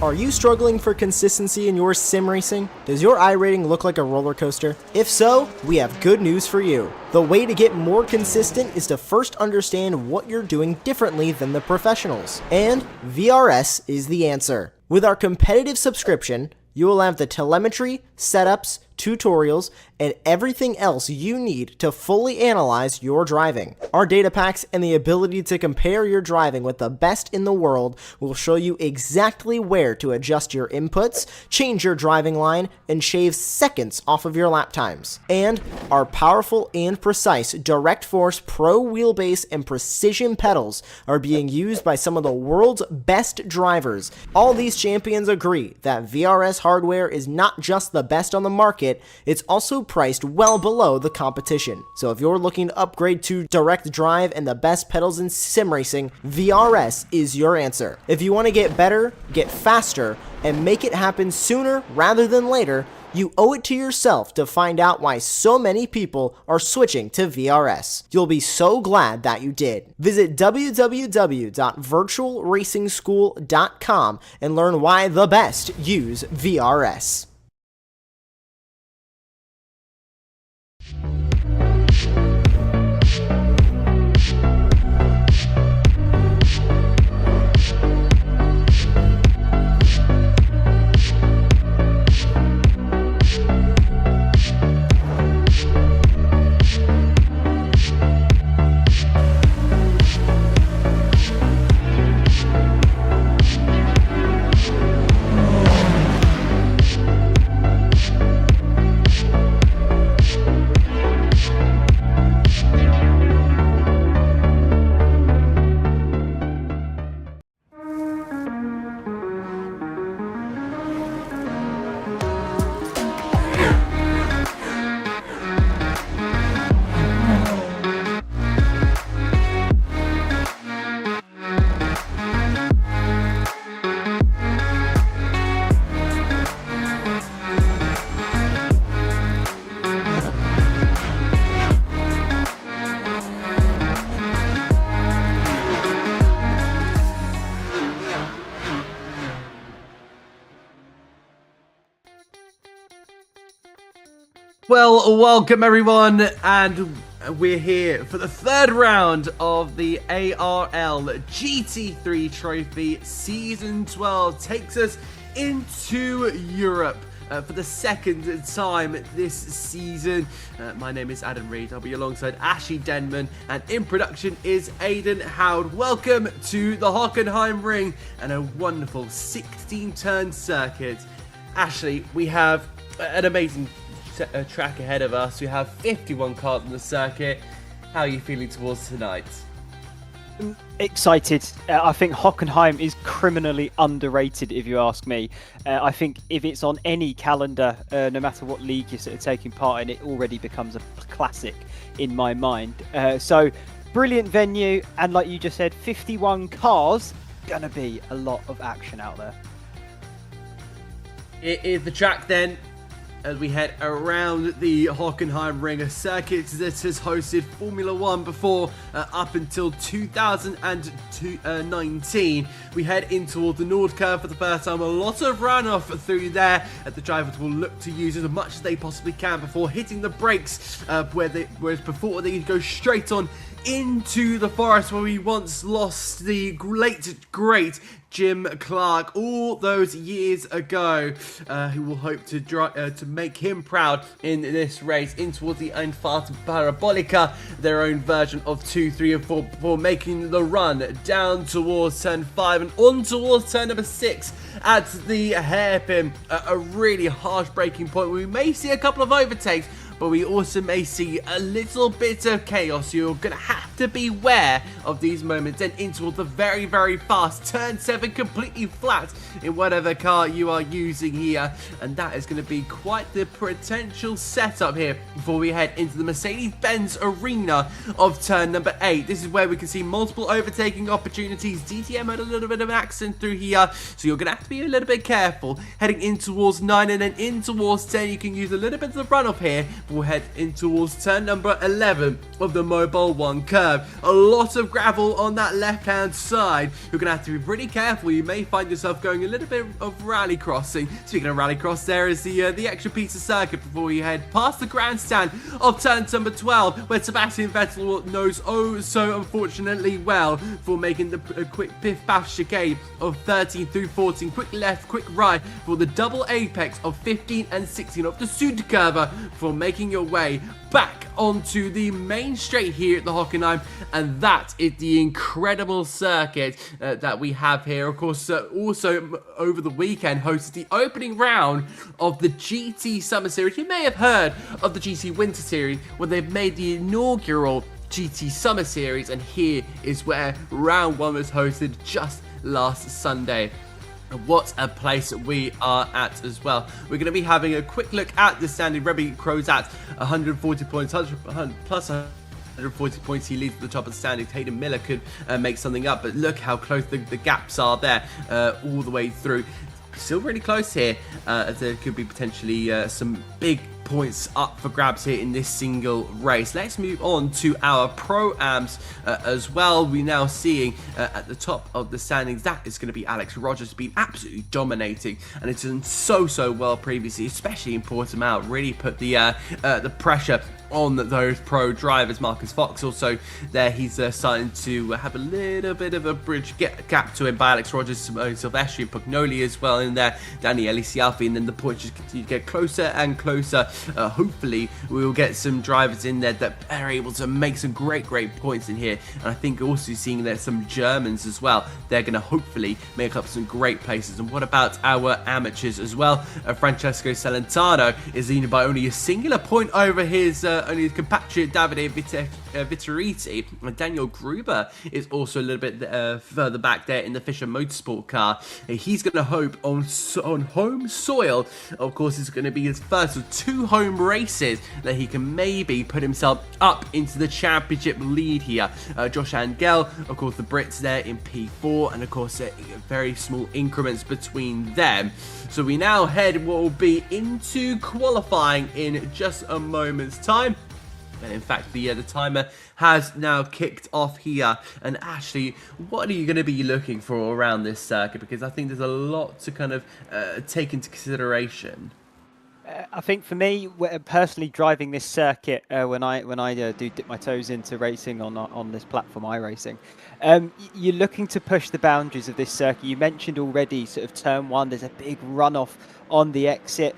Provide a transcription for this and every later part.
Are you struggling for consistency in your sim racing? Does your iRating look like a roller coaster? If so, we have good news for you. The way to get more consistent is to first understand what you're doing differently than the professionals. And VRS is the answer. With our competitive subscription, you will have the telemetry, setups, tutorials, and everything else you need to fully analyze your driving. Our data packs and the ability to compare your driving with the best in the world will show you exactly where to adjust your inputs, change your driving line, and shave seconds off of your lap times. And our powerful and precise Direct Force Pro wheelbase and precision pedals are being used by some of the world's best drivers. All these champions agree that VRS hardware is not just the best on the market, it's also priced well below the competition. So if you're looking to upgrade to direct drive and the best pedals in sim racing, VRS is your answer. If you want to get better, get faster, and make it happen sooner rather than later, you owe it to yourself to find out why so many people are switching to VRS. You'll be so glad that you did. Visit www.virtualracingschool.com and learn why the best use VRS. Well, welcome everyone, and we're here for the third round of the ARL GT3 trophy. Season 12 takes us into Europe for the second time this season. My name is Adam Reed. I'll be alongside Ashley Denman, and in production is Aidan Howard. Welcome to the Hockenheim ring and a wonderful 16-turn circuit. Ashley, we have an amazing track ahead of us. We have 51 cars on the circuit. How are you feeling towards tonight? Excited. I think Hockenheim is criminally underrated, if you ask me. I think if it's on any calendar, no matter what league you're sort of taking part in, it already becomes a classic in my mind. So brilliant venue, and like you just said, 51 cars. Gonna be a lot of action out there. It is the track then, as we head around the Hockenheim ring, a circuit that has hosted Formula 1 before, up until 2019. We head in toward the Nord curve for the first time. A lot of runoff through there, the drivers will look to use as much as they possibly can before hitting the brakes, whereas before they go straight on into the forest where we once lost the late great Jim Clark all those years ago, who will hope to make him proud in this race in towards the Einfahrt Parabolica, their own version of 2, 3 and 4, before making the run down towards turn 5 and on towards turn number 6 at the hairpin. A really harsh braking point where we may see a couple of overtakes, but we also may see a little bit of chaos. You're going to have to beware of these moments. And into the very, very fast turn 7, completely flat in whatever car you are using here. And that is going to be quite the potential setup here before we head into the Mercedes-Benz arena of turn number 8. This is where we can see multiple overtaking opportunities. DTM had a little bit of an accident through here, so you're going to have to be a little bit careful. Heading in towards 9 and then in towards 10, you can use a little bit of the runoff here we'll head in towards turn number 11 of the Mobile 1 curve. A lot of gravel on that left-hand side. You're going to have to be pretty careful. You may find yourself going a little bit of rally crossing. Speaking of rally cross, there is the extra piece of circuit before you head past the grandstand of turn number 12, where Sebastian Vettel knows oh so unfortunately well for making the quick piff-paff chicane of 13 through 14. Quick left, quick right for the double apex of 15 and 16 of the Südkurve for making your way back onto the main straight here at the Hockenheim, and that is the incredible circuit that we have here. Of course, also over the weekend hosted the opening round of the GT Summer Series. You may have heard of the GT Winter Series when they've made the inaugural GT Summer Series, and here is where round 1 was hosted just last Sunday. What a place we are at as well. We're going to be having a quick look at the standing. Rebby Crow's at 140 points, plus 140 points. He leads at the top of the standings. Hayden Miller could make something up, but look how close the gaps are there all the way through. Still really close here, as there could be potentially some big points up for grabs here in this single race. Let's move on to our Pro-Ams as well. We're now seeing at the top of the standings, that is going to be Alex Rogers, been absolutely dominating, and it's done so well previously, especially in Portimao. Really put the pressure on those pro drivers. Marcus Fox also there, he's starting to have a little bit of a bridge gap to him by Alex Rogers, Silvestri and Pugnoli as well in there, Daniele Sialfi, and then the points just continue to get closer and closer. Hopefully we will get some drivers in there that are able to make some great points in here, and I think also seeing there's some Germans as well. They're going to hopefully make up some great places. And what about our amateurs as well? Francesco Celentano is leading by only a singular point over his compatriot Davide Vittoriti, and Daniel Gruber is also a little bit further back there in the Fischer Motorsport car. He's going to hope on home soil. Of course, it's going to be his first of 2 home races that he can maybe put himself up into the championship lead here. Josh Angel, of course, the Brits there in P4, and of course very small increments between them. So we now head what will be into qualifying in just a moment's time. And in fact, the timer has now kicked off here. And Ashley, what are you going to be looking for around this circuit? Because I think there's a lot to kind of take into consideration. I think for me, personally, driving this circuit, when I do dip my toes into racing on this platform, iRacing, you're looking to push the boundaries of this circuit. You mentioned already sort of turn 1, there's a big runoff on the exit.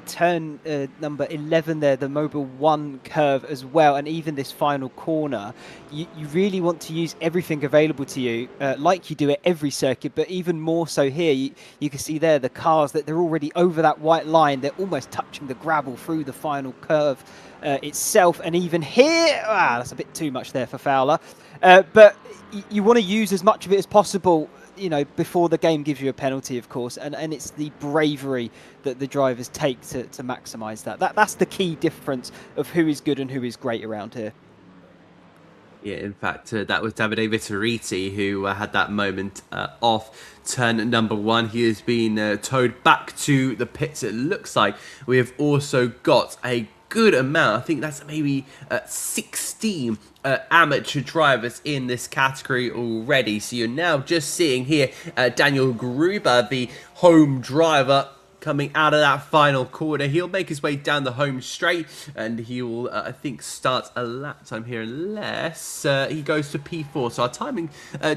Turn number 11 there, the Mobile 1 curve as well, and even this final corner, you really want to use everything available to you, like you do at every circuit, but even more so here. You can see there the cars that they're already over that white line. They're almost touching the gravel through the final curve itself, and even here, that's a bit too much there for Fowler. But you want to use as much of it as possible, you know, before the game gives you a penalty, of course, and it's the bravery that the drivers take to maximise that. That's the key difference of who is good and who is great around here. Yeah, in fact, that was Davide Vittoriti who had that moment off turn number 1. He has been towed back to the pits. It looks like we have also got a good amount. I think that's maybe 16 amateur drivers in this category already. So you're now just seeing here Daniel Gruber, the home driver, coming out of that final corner. He'll make his way down the home straight, and he will, I think, start a lap time here unless he goes to P4. So our timing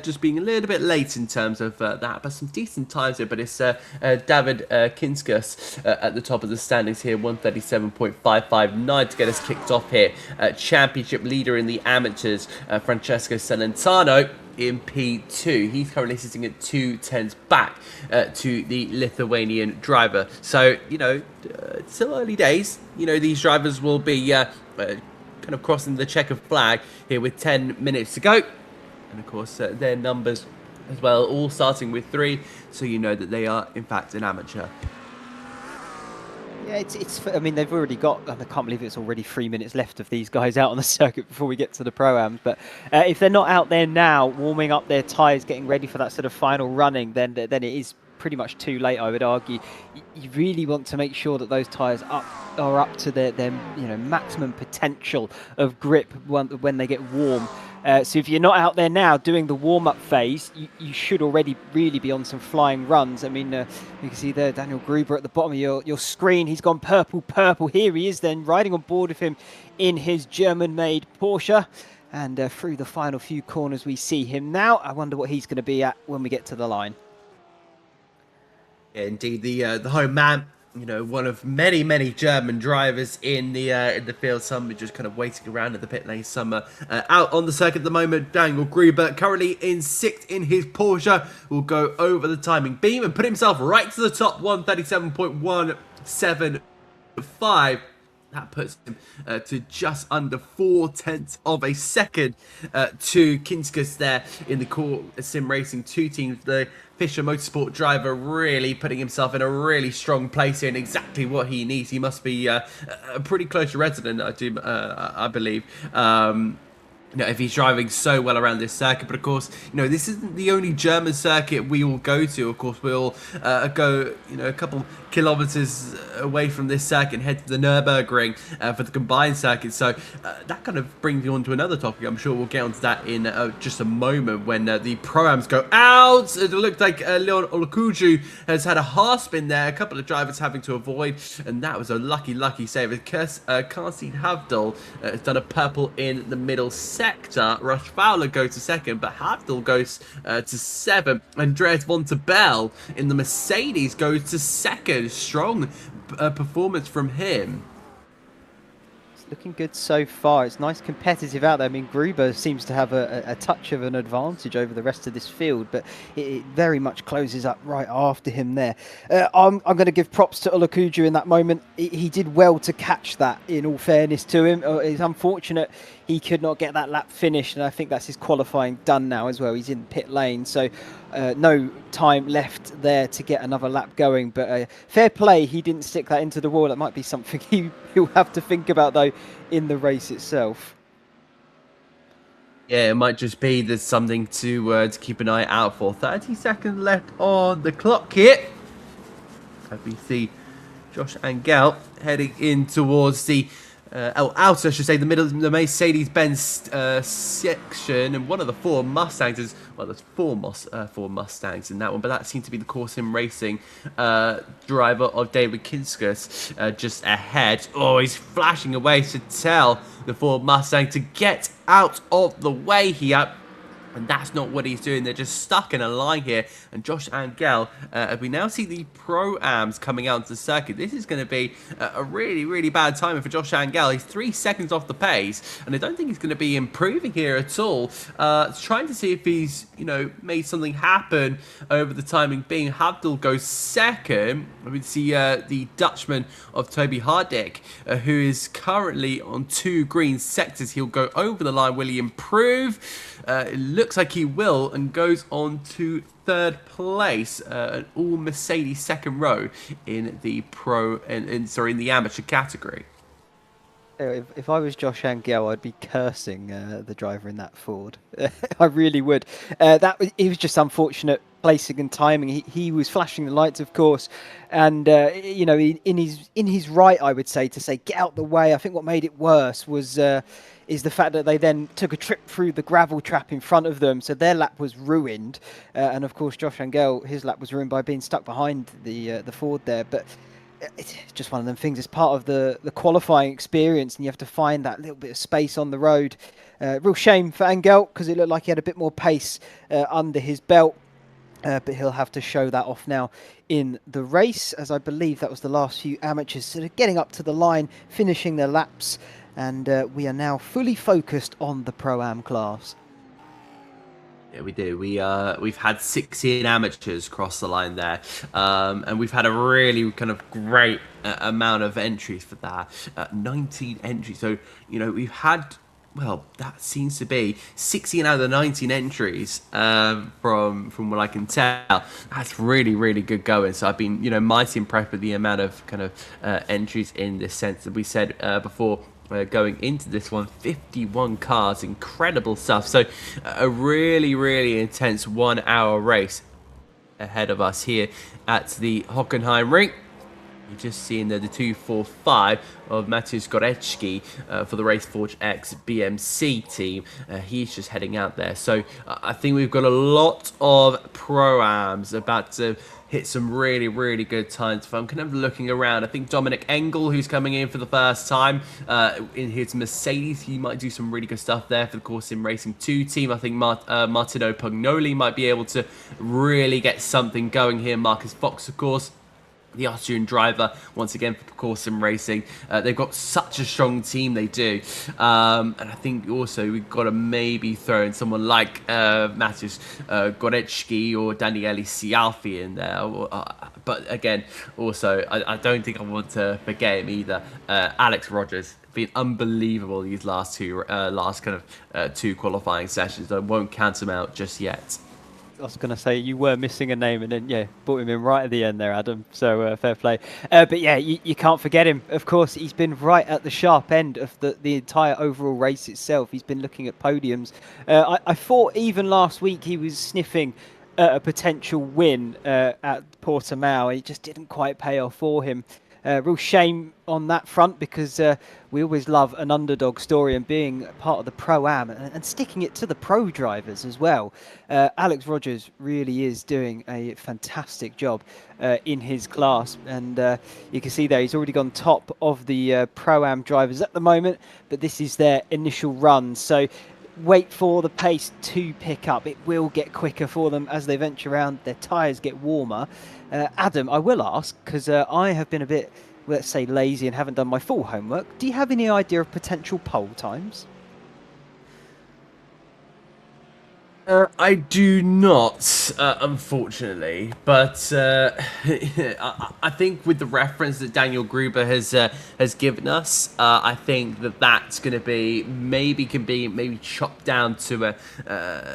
just being a little bit late in terms of that, but some decent times here. But it's David Kinskus at the top of the standings here, 137.559 to get us kicked off here. Championship leader in the amateurs, Francesco Celentano, in P2. He's currently sitting at 2/10 back to the Lithuanian driver. So, you know, it's still early days. You know, these drivers will be kind of crossing the checkered flag here with 10 minutes to go. And of course, their numbers as well, all starting with 3. So you know that they are, in fact, an amateur. Yeah, I mean, they've already got, I can't believe it's already 3 minutes left of these guys out on the circuit before we get to the Pro-Ams. But if they're not out there now, warming up their tyres, getting ready for that sort of final running, then it is pretty much too late, I would argue. You really want to make sure that those tyres are up to their maximum potential of grip when they get warm. So if you're not out there now doing the warm-up phase, you should already really be on some flying runs. I mean, you can see there Daniel Gruber at the bottom of your screen. He's gone purple. Here he is then, riding on board with him in his German-made Porsche. And through the final few corners, we see him now. I wonder what he's going to be at when we get to the line. Yeah, indeed, the home man. One of many German drivers in the field. Some are just kind of waiting around at the pit lane. Some are out on the circuit at the moment. Daniel Gruber, currently in 6th in his Porsche, will go over the timing beam and put himself right to the top. 137.175. That puts him to just under 0.4 of a second to Kinskus there in the core sim racing 2 teams. The Fisher Motorsport driver really putting himself in a really strong place here and exactly what he needs. He must be a pretty close resident, I believe. If he's driving so well around this circuit. But of course, this isn't the only German circuit we will go to. Of course, we'll go, a couple kilometers away from this circuit and head to the Nürburgring for the combined circuit. So that kind of brings me on to another topic. I'm sure we'll get onto that in just a moment when the Pro-Ams go out. It looked like Leon Olukuju has had a hard spin there. A couple of drivers having to avoid, and that was a lucky save. Karsten Havdal has done a purple in the middle sector. Rush Fowler goes to 2nd, but Havdal goes to 7th. Andreas von Tabell in the Mercedes goes to 2nd. Strong performance from him. Looking good so far. It's nice competitive out there. I mean, Gruber seems to have a touch of an advantage over the rest of this field, but it very much closes up right after him there. I'm going to give props to Olukuju in that moment. He did well to catch that, in all fairness to him. It's unfortunate he could not get that lap finished, and I think that's his qualifying done now as well. He's in pit lane, so no time left there to get another lap going. But fair play, he didn't stick that into the wall. That might be something he'll have to think about, though, in the race itself. Yeah, it might just be there's something to keep an eye out for. 30 seconds left on the clock here. As we see Josh Angel heading in towards the outer, I should say, the middle, the Mercedes-Benz section, and one of the 4 Mustangs is, well, there's 4 Mustangs in that one, but that seemed to be the Core Sim Racing driver of David Kinskus just ahead. Oh, he's flashing away to tell the 4 Mustang to get out of the way here. And that's not what he's doing. They're just stuck in a line here. And Josh Angel, we now see the Pro-Ams coming out to the circuit. This is going to be a really bad timing for Josh Angel. He's 3 seconds off the pace. And I don't think he's going to be improving here at all. Trying to see if he's, made something happen over the timing being. Havdal goes 2nd. We see the Dutchman of Toby Hardick, who is currently on 2 green sectors. He'll go over the line. Will he improve? It looks like he will, and goes on to 3rd place, an all Mercedes 2nd row in the in the amateur category. If I was Josh Angel, I'd be cursing the driver in that Ford. I really would. It was just unfortunate placing and timing. He was flashing the lights, of course, and in his right, I would say, to say get out the way. I think what made it worse was is the fact that they then took a trip through the gravel trap in front of them, so their lap was ruined. And of course, Josh Angel, his lap was ruined by being stuck behind the Ford there. But it's just one of them things. It's part of the qualifying experience, and you have to find that little bit of space on the road. Real shame for Angel, because it looked like he had a bit more pace under his belt. But he'll have to show that off now in the race, as I believe that was the last few amateurs sort of getting up to the line, finishing their laps. And we are now fully focused on the Pro-Am class. Yeah, we do. We've had 16 amateurs cross the line there, and we've had a really kind of great amount of entries for that. 19 entries. So we've had, well, that seems to be 16 out of the 19 entries from what I can tell. That's really good going. So I've been mighty impressed with the amount of kind of entries in this sense that we said before. Going into this one, 51 cars, incredible stuff. So a really intense 1 hour race. ahead of us here at the Hockenheim ring. You're just seeing there the 245 of Mateusz Gorecki for the Raceforge X BMC team. He's just heading out there. So I think we've got a lot of pro-ams about to hit some really, really good times. If I'm kind of looking around, I think Dominic Engel, who's coming in for the first time in his Mercedes, he might do some really good stuff there for the Core Sim Racing 2 team. I think Martino Pugnoli might be able to really get something going here. Marcus Fox, of course, the Austrian driver, once again for Core Sim Racing. They've got such a strong team, they do. And I think also we've got to maybe throw in someone like Mateusz Gorecki or Daniele Cialfi in there. But again, also, I don't think I want to forget him either. Alex Rogers. Been unbelievable these last two qualifying sessions. I won't count him out just yet. I was going to say you were missing a name, and then yeah, brought him in right at the end there, Adam. So fair play. But yeah, you can't forget him. Of course, he's been right at the sharp end of the entire overall race itself. He's been looking at podiums. I thought even last week he was sniffing a potential win at Portimao. It just didn't quite pay off for him. Real shame on that front, because we always love an underdog story, and being part of the Pro-Am and sticking it to the pro drivers as well. Alex Rogers really is doing a fantastic job in his class, and you can see there he's already gone top of the Pro-Am drivers at the moment, but this is their initial run. So wait for the pace to pick up. It will get quicker for them as they venture around, their tyres get warmer. Adam, I will ask, because I have been a bit, let's say, lazy and haven't done my full homework. Do you have any idea of potential pole times? I do not, unfortunately, but I think with the reference that Daniel Gruber has given us, I think that's going to be maybe chopped down to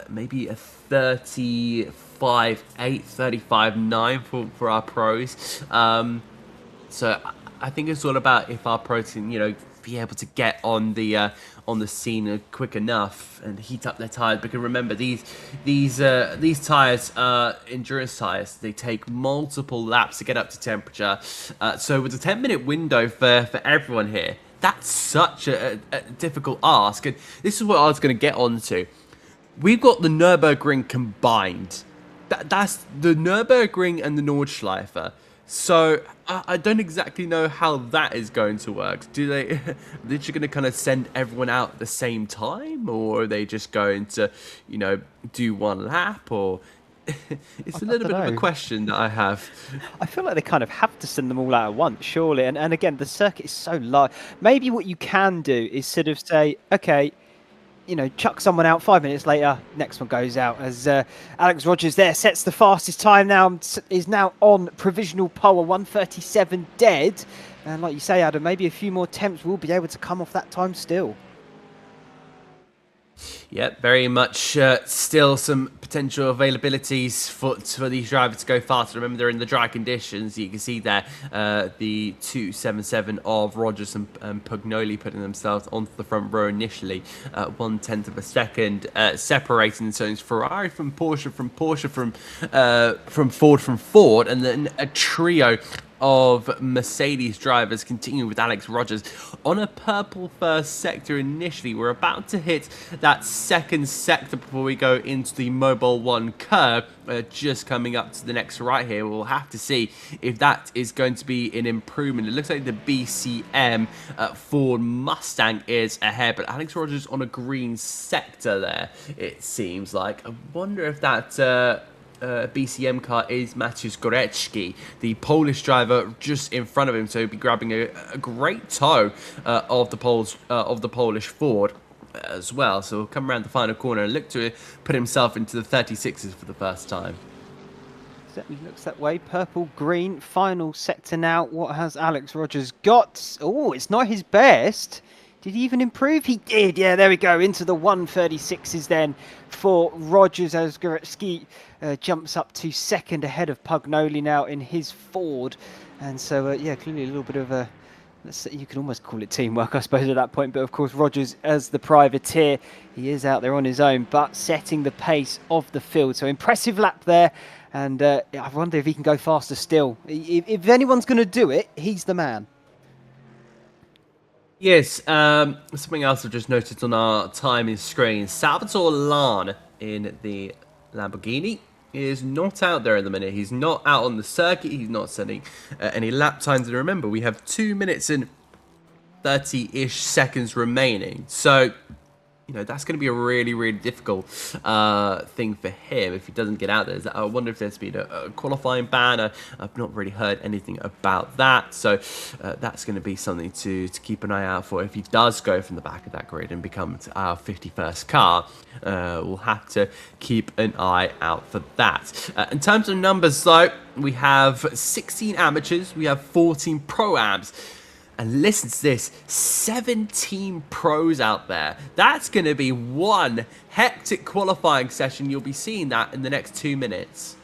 maybe a 35-8, 35-9 for our pros. So I think it's all about if our pros can, be able to get on the scene quick enough and heat up their tires. Because remember, these tires are endurance tires. They take multiple laps to get up to temperature. So with a 10-minute window for everyone here, that's such a difficult ask. And this is what I was going to get onto. We've got the Nürburgring combined. That's the Nürburgring and the Nordschleife. So I don't exactly know how that is going to work. They're just going to kind of send everyone out at the same time, or are they just going to, do one lap? Or it's a little bit of a question that I have. I feel like they kind of have to send them all out at once, surely. And again, the circuit is so large. Maybe what you can do is sort of say, okay, chuck someone out 5 minutes later, next one goes out, as Alex Rogers there sets the fastest time now, is now on provisional pole, 1:37 dead. And like you say, Adam, maybe a few more attempts will be able to come off that time still. Yeah, very much still some potential availabilities for these drivers to go faster. Remember, they're in the dry conditions. You can see there the 277 of Rogers and Pugnoli putting themselves onto the front row initially, 1/10 of a second, separating. So it's Ferrari from Porsche, from Ford, and then a trio of Mercedes drivers continue with Alex Rogers on a purple first sector initially. We're about to hit that second sector before we go into the Mobile 1 curve, just coming up to the next right here. We'll have to see if that is going to be an improvement. It looks like the BCM Ford Mustang is ahead, but Alex Rogers on a green sector there, it seems like. I wonder if that BCM car is Mateusz Gorecki, the Polish driver just in front of him, so he'll be grabbing a great tow of the Polish Ford as well. So he'll come around the final corner and look to put himself into the 36s for the first time. Certainly looks that way. Purple, green, final sector now. What has Alex Rogers got? Oh, it's not his best. Did he even improve? He did. Yeah, there we go. Into the 1:36s then for Rogers, as Gorecki jumps up to second ahead of Pugnoli now in his Ford. And so, yeah, clearly a little bit of a You can almost call it teamwork, I suppose, at that point. But of course, Rogers, as the privateer, he is out there on his own, but setting the pace of the field. So impressive lap there. And I wonder if he can go faster still. If anyone's going to do it, he's the man. Yes, something else I've just noticed on our timing screen. Salvatore Lan in the Lamborghini is not out there at the minute. He's not out on the circuit. He's not setting any lap times. And remember, we have 2 minutes and 30-ish seconds remaining. So, you know, that's going to be a really, really difficult thing for him if he doesn't get out there. I wonder if there's been a qualifying ban. I've not really heard anything about that. So that's going to be something to keep an eye out for. If he does go from the back of that grid and becomes our 51st car, we'll have to keep an eye out for that. In terms of numbers, though, we have 16 amateurs. We have 14 pro-ams. And listen to this, 17 pros out there. That's going to be one hectic qualifying session. You'll be seeing that in the next 2 minutes.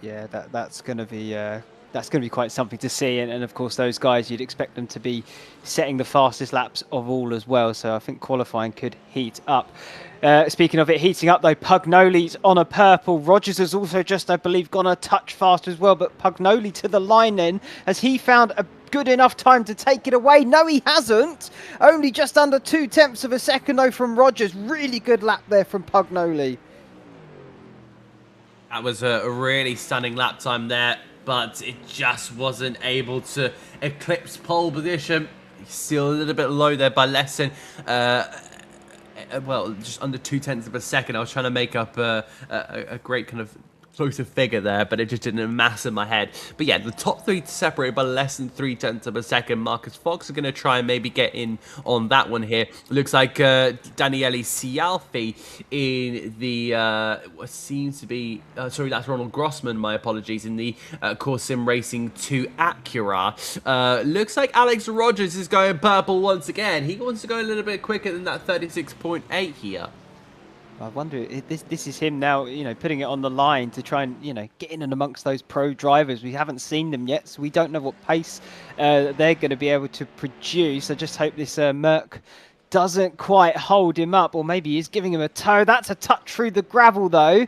Yeah, that's going to be quite something to see. And of course, those guys, you'd expect them to be setting the fastest laps of all as well. So I think qualifying could heat up. Speaking of it heating up, though, Pugnoli's on a purple. Rogers has also just, I believe, gone a touch faster as well. But Pugnoli to the line then, as he found a good enough time to take it away. No, he hasn't. Only just under 0.2 of a second, though, from Rogers. Really good lap there from Pugnoli. That was a really stunning lap time there, but it just wasn't able to eclipse pole position. He's still a little bit low there by less than, well, just under 0.2 of a second. I was trying to make up a great kind of closer figure there, but it just didn't amass in my head. But yeah, the top three separated by less than 0.3 of a second. Marcus Fox are going to try and maybe get in on that one here. Looks like Daniele Cialfi in the what seems to be sorry, that's Ronald Grossman, my apologies, in the Core Sim Racing 2 Acura. Looks like Alex Rogers is going purple once again. He wants to go a little bit quicker than that 36.8 here. I wonder if this is him now, you know, putting it on the line to try and, you know, get in and amongst those pro drivers. We haven't seen them yet, so we don't know what pace they're going to be able to produce. I just hope this Merc doesn't quite hold him up, or maybe he's giving him a tow. That's a touch through the gravel, though.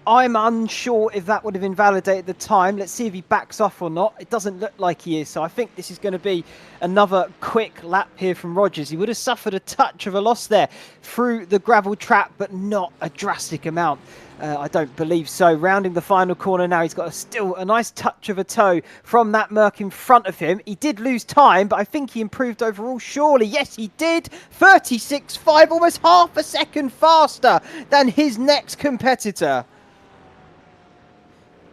I'm unsure if that would have invalidated the time. Let's see if he backs off or not. It doesn't look like he is, so I think this is going to be another quick lap here from Rogers. He would have suffered a touch of a loss there through the gravel trap, but not a drastic amount. I don't believe so. Rounding the final corner now, he's got still a nice touch of a toe from that Merc in front of him. He did lose time, but I think he improved overall, surely. Yes, he did. 36.5, almost half a second faster than his next competitor.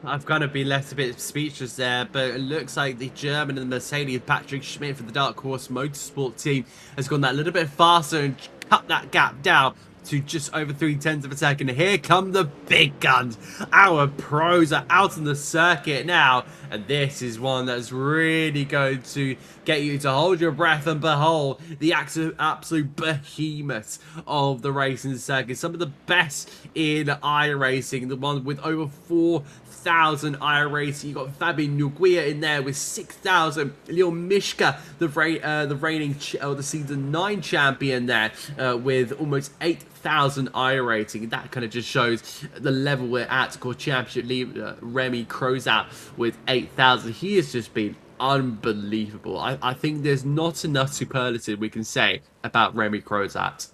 I've got to be left a bit speechless there, but it looks like the German and the Mercedes, Patrick Schmidt for the Dark Horse Motorsport team, has gone that little bit faster and cut that gap down to just over 0.3 of a second. Here come the big guns. Our pros are out on the circuit now, and this is one that's really going to get you to hold your breath and behold the absolute behemoths of the racing circuit. Some of the best in iRacing, the one with over 4,000 iRacing. You got Fabian Nguia in there with 6,000. Leo Mishka, the reigning the season 9 champion there, with almost 8,000 iRacing. That kind of just shows the level we're at. Of course, championship leader Remy Crozat with 8,000. He has just been unbelievable. I think there's not enough superlative we can say about Remy Crozat.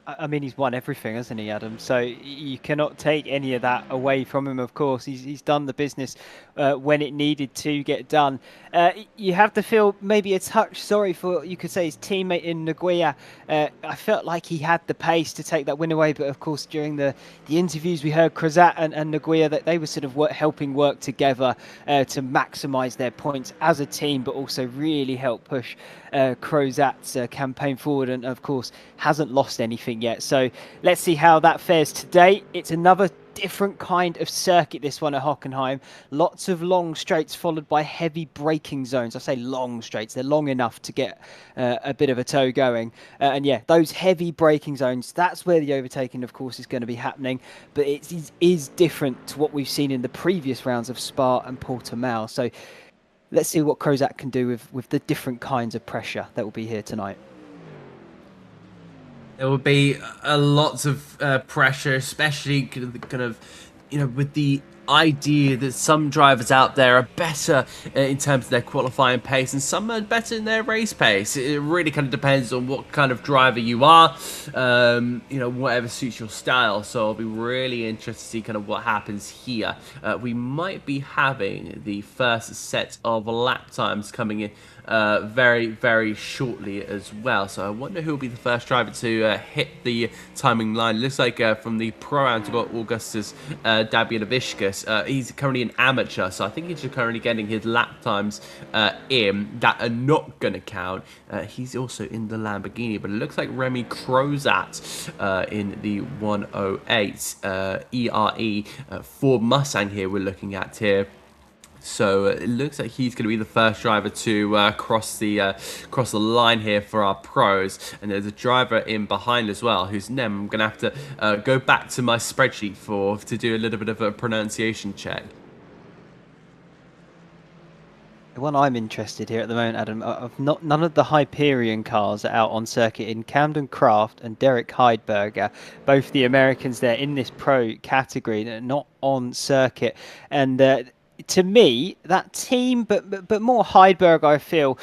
I mean, he's won everything, hasn't he, Adam? So you cannot take any of that away from him, of course. He's done the business when it needed to get done. You have to feel maybe a touch sorry for, you could say, his teammate in Nguia. I felt like he had the pace to take that win away, but of course, during the interviews, we heard Crozat and Nguia that they were sort of helping work together to maximise their points as a team, but also really help push Crozat's campaign forward, and of course hasn't lost anything yet. So let's see how that fares today. It's another different kind of circuit, this one at Hockenheim. Lots of long straights followed by heavy braking zones. I say long straights, they're long enough to get a bit of a tow going. And yeah, those heavy braking zones, that's where the overtaking, of course, is going to be happening. But it is different to what we've seen in the previous rounds of Spa and Portimao. So let's see what Crozat can do with the different kinds of pressure that will be here tonight. There will be a lots of pressure, especially kind of, with the idea that some drivers out there are better in terms of their qualifying pace and some are better in their race pace. It really kind of depends on what kind of driver you are, whatever suits your style. So I'll be really interested to see kind of what happens here. We might be having the first set of lap times coming in very, very shortly as well. So I wonder who will be the first driver to hit the timing line. It looks like from the Pro-Am to Augustus Dabianavicius. He's currently an amateur, so I think he's just currently getting his lap times in that are not going to count. He's also in the Lamborghini, but it looks like Remy Crozat in the 108 ERE Ford Mustang here we're looking at here. So it looks like he's going to be the first driver to cross the line here for our pros. And there's a driver in behind as well, whose name I'm going to have to go back to my spreadsheet to do a little bit of a pronunciation check. The one I'm interested here at the moment, Adam, none of the Hyperion cars are out on circuit in Camden Craft and Derek Heidberger, both the Americans there in this pro category, not on circuit. And to me, that team, but more Heidberg, I feel,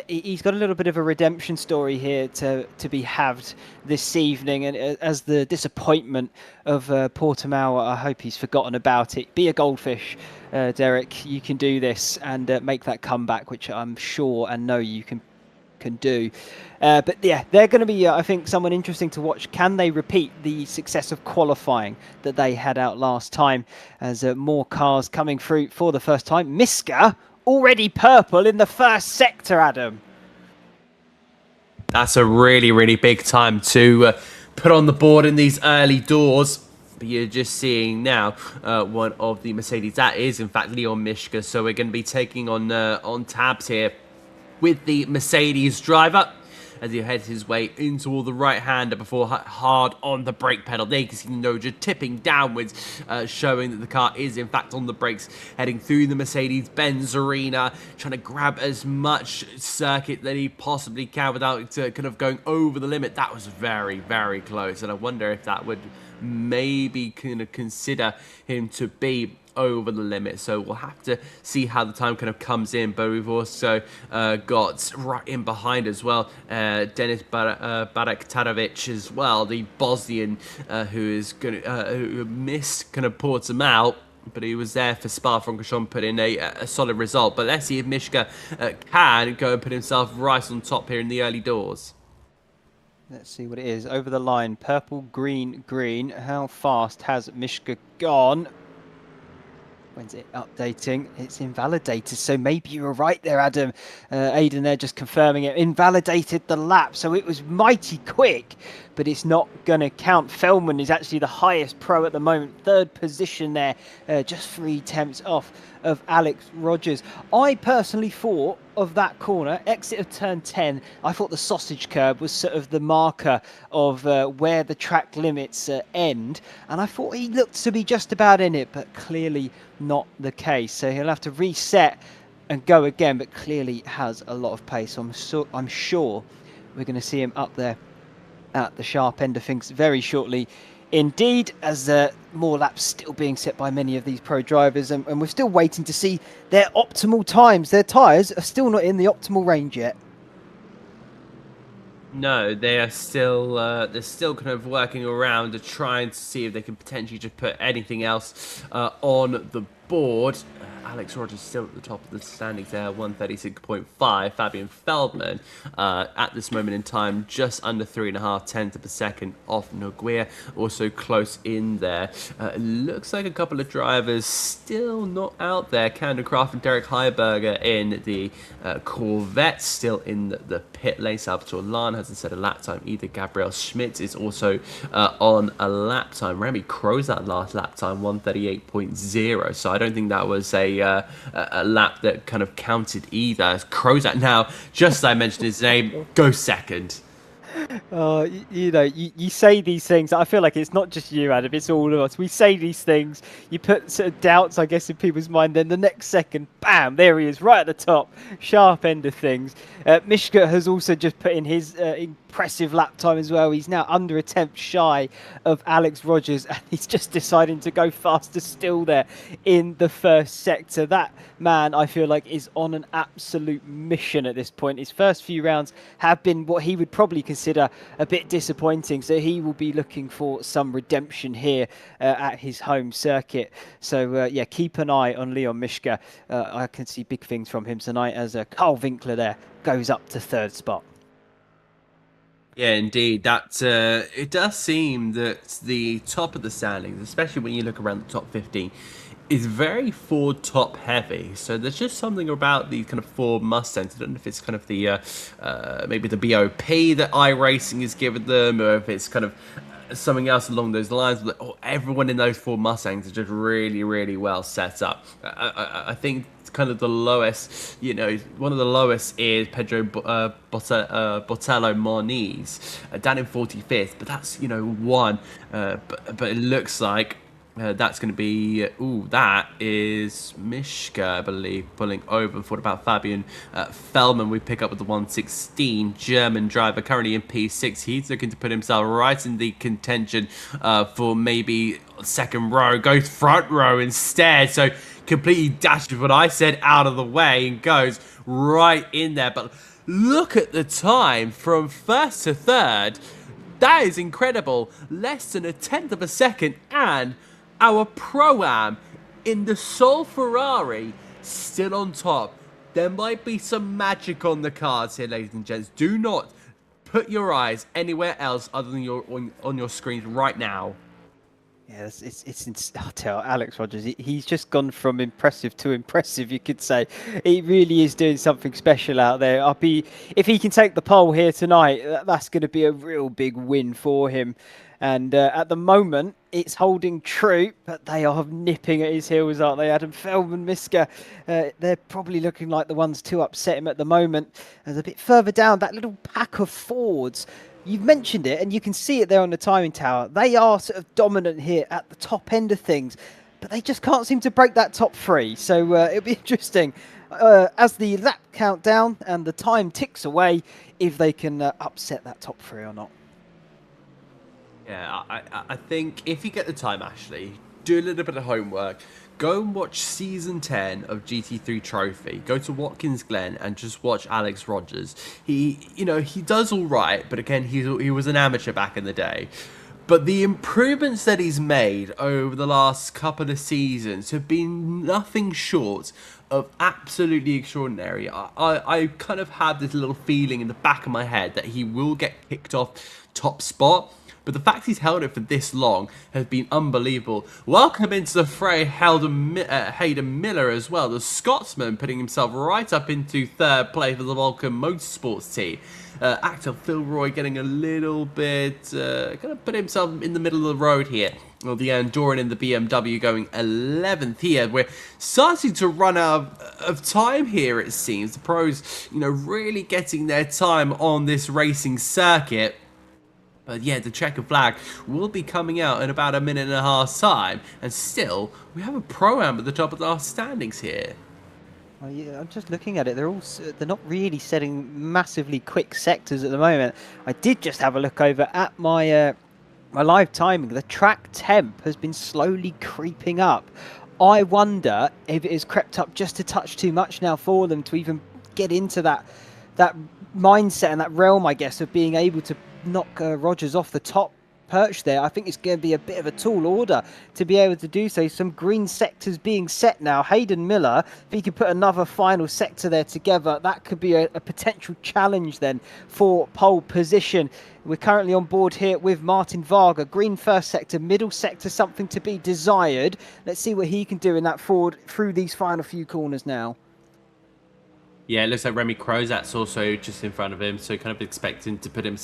he's got a little bit of a redemption story here to be halved this evening. And as the disappointment of Portimao, I hope he's forgotten about it. Be a goldfish, Derek. You can do this and make that comeback, which I'm sure and know you can do. But yeah, they're going to be, I think, someone interesting to watch. Can they repeat the success of qualifying that they had out last time, as more cars coming through for the first time? Miska already purple in the first sector, Adam. That's a really, really big time to put on the board in these early doors. But you're just seeing now one of the Mercedes. That is, in fact, Leon Miska. So we're going to be taking on tabs here with the Mercedes driver as he heads his way into all the right-hander before hard on the brake pedal. There you can see Noja tipping downwards, showing that the car is in fact on the brakes, heading through the Mercedes-Benz arena, trying to grab as much circuit that he possibly can without kind of going over the limit. That was very, very close, and I wonder if that would maybe kind of consider him to be over the limit. So we'll have to see how the time kind of comes in. But we've also got right in behind as well Denis Baraktarovic as well, the Bosnian who is going to who missed kind of Portimao, but he was there for Spa-Francorchamps, put in a solid result. But let's see if Miska can go and put himself right on top here in the early doors. Let's see what it is. Over the line, purple, green, green. How fast has Miska gone? When's it updating? It's invalidated, so maybe you were right there, Adam. Aidan there just confirming it. Invalidated the lap, so it was mighty quick, but it's not going to count. Feldman is actually the highest pro at the moment. Third position there, just 3 tenths off of Alex Rogers. I personally thought of that corner, exit of turn 10, I thought the sausage curb was sort of the marker of where the track limits end, and I thought he looked to be just about in it, but clearly not the case. So he'll have to reset and go again, but clearly has a lot of pace. So I'm sure we're going to see him up there at the sharp end of things very shortly indeed, as more laps still being set by many of these pro drivers, and we're still waiting to see their optimal times. Their tyres are still not in the optimal range yet. No, they are still they're still kind of working around to trying to see if they can potentially just put anything else on the board. Alex Rogers still at the top of the standings there, 136.5. Fabian Feldman at this moment in time just under 3.5 tenths of a second off Nogueira, also close in there. It looks like a couple of drivers still not out there. Camden Craft and Derek Heiberger in the Corvette, still in the pit lane. Salvatore Lan hasn't set a lap time either. Gabriel Schmidt is also on a lap time. Remy Crozat last lap time 138.0, so I don't think that was a lap that kind of counted either. Crozat now, just as I mentioned his name, goes second. You know, you say these things. I feel like it's not just you, Adam. It's all of us. We say these things. You put sort of doubts, I guess, in people's mind. Then the next second, bam, there he is, right at the top, sharp end of things. Mishka has also just put in his impressive lap time as well. He's now under a tenth shy of Alex Rogers, and he's just deciding to go faster still there in the first sector. That man, I feel like, is on an absolute mission at this point. His first few rounds have been what he would probably consider a bit disappointing, so he will be looking for some redemption here at his home circuit. So yeah, keep an eye on Leon Mishka. I can see big things from him tonight as Carl Winkler there goes up to third spot. Yeah, indeed. That it does seem that the top of the standings, especially when you look around the top 15, is very Ford top heavy. So there's just something about the kind of Ford Mustangs. I don't know if it's kind of the maybe the BOP that iRacing has given them, or if it's kind of something else along those lines. But everyone in those Ford Mustangs is just really, really well set up. I think kind of the lowest, you know, one of the lowest is Pedro Botello Moniz, down in 45th, but that's, you know, one. But it looks like that's going to be, that is Mishka, I believe, pulling over for about Fabian Fellman. We pick up with the 116 German driver, currently in P6. He's looking to put himself right in the contention for maybe second row, goes front row instead. So completely dashes what I said out of the way and goes right in there. But look at the time from first to third. That is incredible. Less than a tenth of a second, and our Pro-Am in the sole Ferrari still on top. There might be some magic on the cards here, ladies and gents. Do not put your eyes anywhere else other than on your screens right now. Yeah, I'll tell Alex Rogers, he's just gone from impressive to impressive, you could say. He really is doing something special out there. If he can take the pole here tonight, that's going to be a real big win for him. And at the moment, it's holding true, but they are nipping at his heels, aren't they? Adam Feldman, Miska, they're probably looking like the ones to upset him at the moment. As a bit further down, that little pack of Fords, you've mentioned it, and you can see it there on the timing tower. They are sort of dominant here at the top end of things, but they just can't seem to break that top three. So it'll be interesting as the lap count down and the time ticks away if they can upset that top three or not. Yeah, I think if you get the time, Ashley, do a little bit of homework. Go and watch Season 10 of GT3 Trophy. Go to Watkins Glen and just watch Alex Rogers. He does all right, but again, he was an amateur back in the day. But the improvements that he's made over the last couple of seasons have been nothing short of absolutely extraordinary. I kind of have this little feeling in the back of my head that he will get kicked off top spot. But the fact he's held it for this long has been unbelievable. Welcome into the fray, Hayden Miller as well. The Scotsman putting himself right up into third place for the Vulcan Motorsports team. Actor Phil Roy getting a little bit, kind of put himself in the middle of the road here. Well, the Andorran in the BMW going 11th here. We're starting to run out of time here, it seems. The pros, really getting their time on this racing circuit. But yeah, the checkered flag will be coming out in about a minute and a half's time. And still, we have a Pro-Am at the top of our standings here. Well, yeah, I'm just looking at it. They're not really setting massively quick sectors at the moment. I did just have a look over at my my live timing. The track temp has been slowly creeping up. I wonder if it has crept up just a touch too much now for them to even get into that mindset and that realm, I guess, of being able to knock Rogers off the top perch there. I think it's going to be a bit of a tall order to be able to do so. Some green sectors being set now. Hayden Miller, if he could put another final sector there together, that could be a potential challenge then for pole position. We're currently on board here with Martin Varga. Green first sector, middle sector, something to be desired. Let's see what he can do in that Ford through these final few corners now. Yeah, it looks like Remy Crozat's also just in front of him, so kind of expecting to put him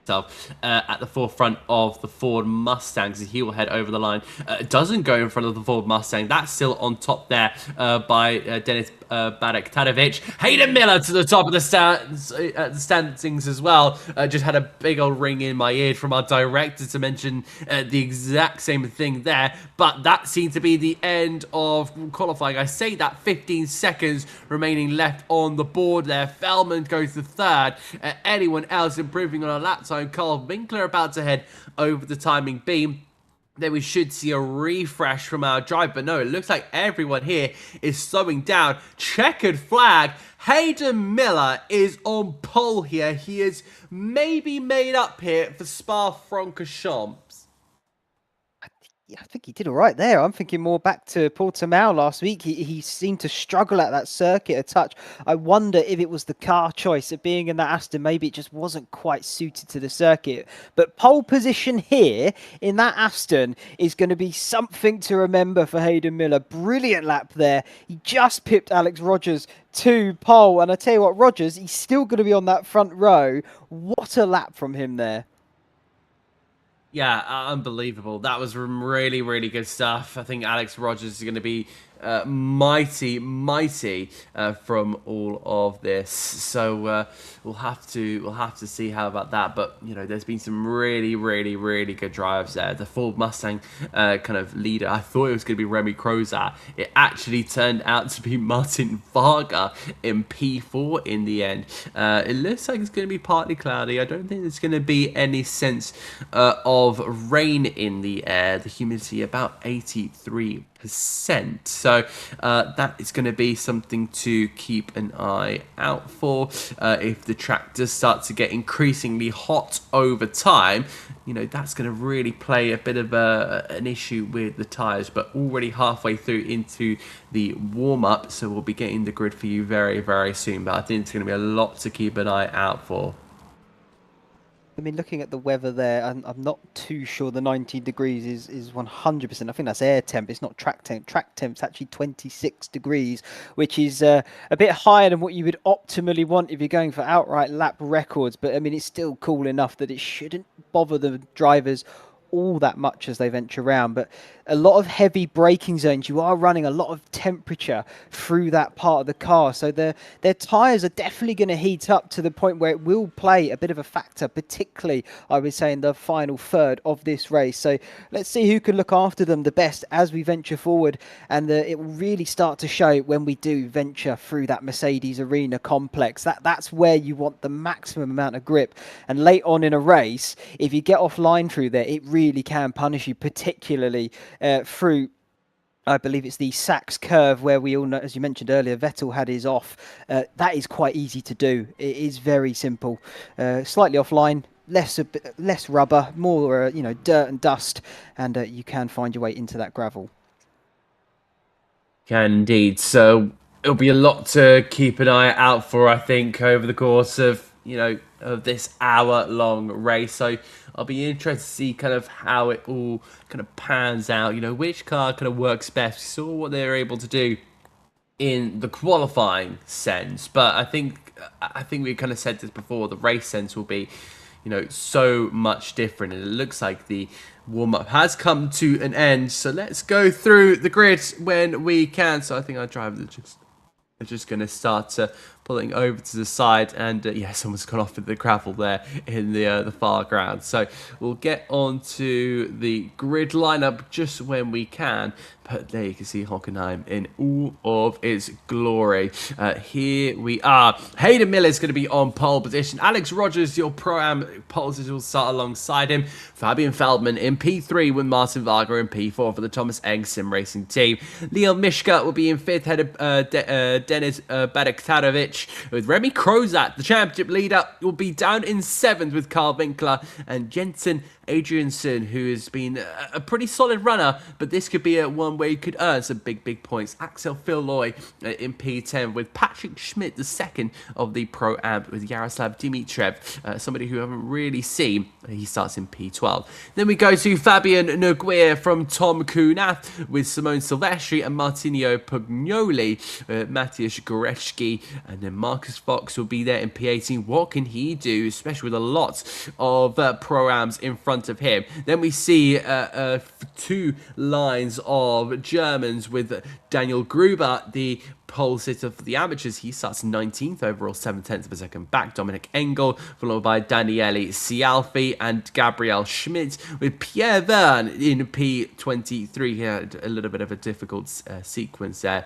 At the forefront of the Ford Mustang, so he will head over the line. Doesn't go in front of the Ford Mustang. That's still on top there by Dennis Badek-Tadevich. Hayden Miller to the top of the standings as well. Just had a big old ring in my ear from our director to mention the exact same thing there. But that seemed to be the end of qualifying. I say that 15 seconds remaining left on the board there. Feldman goes to third. Anyone else improving on a lap time? Carl Winkler about to head over the timing beam. Then we should see a refresh from our drive, but no, it looks like everyone here is slowing down. Checkered flag. Hayden Miller is on pole here. He is maybe made up here for Spa-Francorchamps. I think he did all right there. I'm thinking more back to Portimao last week. He seemed to struggle at that circuit a touch. I wonder if it was the car choice of being in that Aston. Maybe it just wasn't quite suited to the circuit. But pole position here in that Aston is going to be something to remember for Hayden Miller. Brilliant lap there. He just pipped Alex Rogers to pole. And I tell you what, Rogers, he's still going to be on that front row. What a lap from him there. Yeah, unbelievable. That was really, really good stuff. I think Alex Rogers is going to be mighty from all of this. So we'll have to see how about that. But you know, there's been some really good drives there. The Ford Mustang kind of leader, I thought it was going to be Remy Crozat. It actually turned out to be Martin Varga in P4 in the end. It looks like it's going to be partly cloudy. I don't think there's going to be any sense of rain in the air. The humidity about 83%. So that is going to be something to keep an eye out for. If the track does start to get increasingly hot over time, you know, that's going to really play a bit of an issue with the tyres. But already halfway through into the warm-up, so we'll be getting the grid for you very soon. But I think it's going to be a lot to keep an eye out for. I mean, looking at the weather there, I'm not too sure the 19 degrees is 100%. I think that's air temp. It's not track temp. Track temp's actually 26 degrees, which is a bit higher than what you would optimally want if you're going for outright lap records. But, I mean, it's still cool enough that it shouldn't bother the drivers all that much as they venture around. But a lot of heavy braking zones, you are running a lot of temperature through that part of the car, so their tyres are definitely going to heat up to the point where it will play a bit of a factor, particularly I would say in the final third of this race. So let's see who can look after them the best as we venture forward, and it will really start to show when we do venture through that Mercedes Arena complex. That's where you want the maximum amount of grip, and late on in a race, if you get offline through there, it really can punish you, particularly through, I believe it's the Sachs curve, where we all know, as you mentioned earlier, Vettel had his off. That is quite easy to do. It is very simple. Slightly offline, less rubber, more dirt and dust, and you can find your way into that gravel. Can indeed. So it'll be a lot to keep an eye out for, I think, over the course of of this hour-long race. So I'll be interested to see kind of how it all kind of pans out, which car kind of works best. We saw what they were able to do in the qualifying sense, but I think we kind of said this before, the race sense will be, so much different, and it looks like the warm-up has come to an end. So let's go through the grid when we can. So I think our drivers are just going to start pulling over to the side, and someone's gone off with the gravel there in the far ground. So we'll get on to the grid lineup just when we can. But there you can see Hockenheim in all of its glory. Here we are. Hayden Miller is going to be on pole position. Alex Rogers, your Pro-Am pole position, will start alongside him. Fabian Feldman in P3 with Martin Varga in P4 for the Thomas Eng Sim Racing team. Leon Mishka will be in 5th, head of Denis Badek-Tadevich. With Remy Crozat, the championship leader, will be down in 7th with Carl Winkler, and Jensen Adrianson, who has been a pretty solid runner, but this could be one where you could earn some big points. Axel Filloy in P10 with Patrick Schmidt, the second of the Pro-Am, with Yaroslav Dimitrov, somebody who I haven't really seen. He starts in P12. Then we go to Fabian Noguer from Tom Kunath with Simone Silvestri and Martinio Pugnoli, Matthias Goretzky, and then Marcus Fox will be there in P18. What can he do, especially with a lot of Pro-Ams in front of him? Then we see two lines of Germans with Daniel Gruber, the pole sitter for the amateurs. He starts 19th overall, 7/10 of a second back. Dominic Engel, followed by Daniele Cialfi and Gabriel Schmidt, with Pierre Verne in P23. He had a little bit of a difficult sequence there.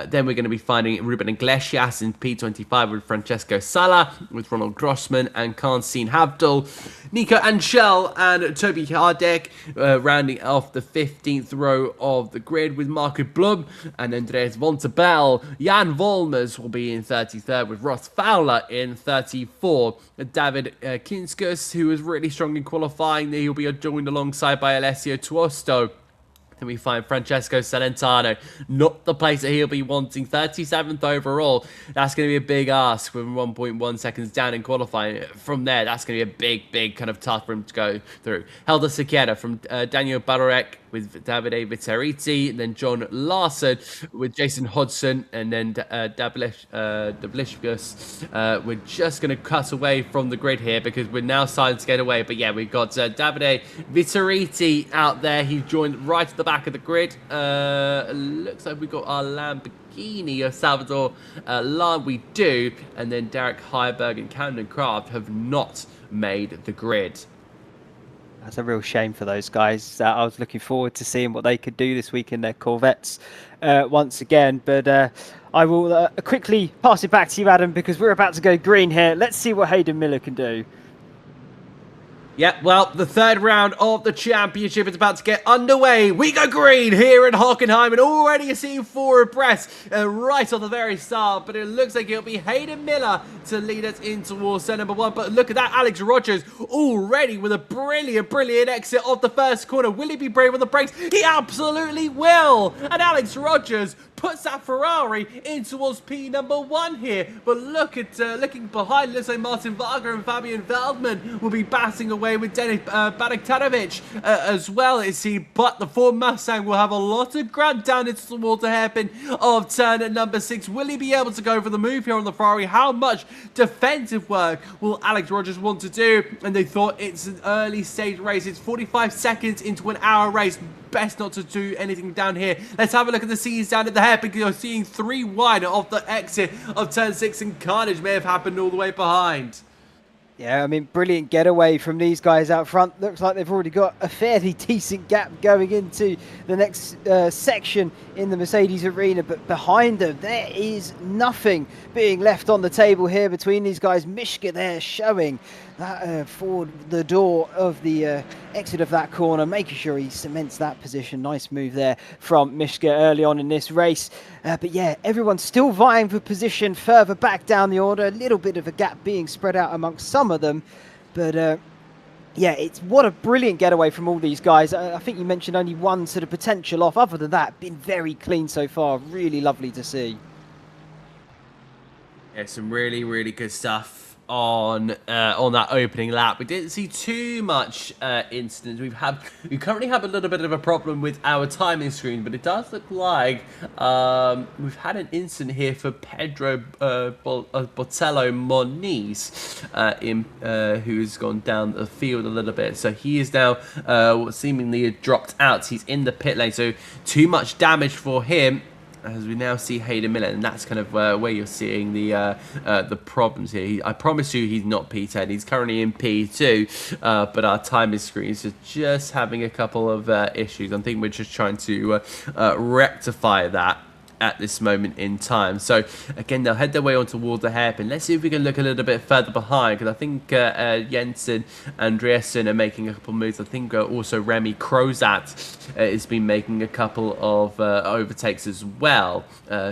Then we're going to be finding Ruben Iglesias in P25 with Francesco Sala, with Ronald Grossman and Kansin Havdal. Nico Anschel and Toby Hardek rounding off the 15th row of the grid with Marco Blum and Andreas Vontabell. Jan Volmers will be in 33rd with Ross Fowler in 34. David Kinskus, who was really strong in qualifying, he'll be joined alongside by Alessio Tuosto. Then we find Francesco Salentano, not the place that he'll be wanting, 37th overall. That's going to be a big ask with 1.1 seconds down in qualifying. From there, that's going to be a big kind of tough for him to go through. Helder Sequeira from Daniel Barorek with Davide Viteriti, then John Larson with Jason Hodgson, and then Dablishkus. We're just going to cut away from the grid here because we're now starting to get away. But yeah, we've got Davide Viteriti out there. He joined right at the back of the grid. Looks like we've got our Lamborghini of Salvador Lam. We do. And then Derek Heiberg and Camden Craft have not made the grid. That's a real shame for those guys. I was looking forward to seeing what they could do this week in their Corvettes once again. But I will quickly pass it back to you, Adam, because we're about to go green here. Let's see what Hayden Miller can do. Yeah, well, the third round of the championship is about to get underway. We go green here in Hockenheim, and already you're seeing 4 abreast right on the very start. But it looks like it'll be Hayden Miller to lead us in towards turn number 1. But look at that, Alex Rogers already with a brilliant exit of the first corner. Will he be brave on the brakes? He absolutely will. And Alex Rogers puts that Ferrari in towards P number 1 here. But look at looking behind, looks like Martin Varga and Fabian Veldman will be batting away with Denis Badaktanovic as well, it seems. But the Ford Mustang will have a lot of ground down into towards the hairpin of turn number 6. Will he be able to go for the move here on the Ferrari? How much defensive work will Alex Rogers want to do? And they thought it's an early stage race. It's 45 seconds into an hour race. Best not to do anything down here. Let's have a look at the scenes down at the hair, because you're seeing 3 wide off the exit of turn 6, and carnage may have happened all the way behind. Yeah, I mean, brilliant getaway from these guys out front. Looks like they've already got a fairly decent gap going into the next section in the Mercedes arena. But behind them, there is nothing being left on the table here between these guys. Mishka there showing that for the door of the exit of that corner, making sure he cements that position. Nice move there from Mishka early on in this race. But yeah, everyone's still vying for position further back down the order. A little bit of a gap being spread out amongst some of them. But yeah, what a brilliant getaway from all these guys. I think you mentioned only one sort of potential off. Other than that, been very clean so far. Really lovely to see. Yeah, some really good stuff on that opening lap. We didn't see too much incidents. We currently have a little bit of a problem with our timing screen, but it does look like we've had an incident here for Pedro Botello Moniz, who's gone down the field a little bit. So he is now seemingly dropped out. He's in the pit lane, so too much damage for him. As we now see Hayden Miller, and that's kind of where you're seeing the problems here. I promise you he's not P10. He's currently in P2, but our timing screens are just having a couple of issues. I think we're just trying to rectify that. at this moment in time. So again, they'll head their way on toward the hairpin. Let's see if we can look a little bit further behind, because I think Jensen Andreasen are making a couple moves. I think also Remy Crozat has been making a couple of overtakes as well.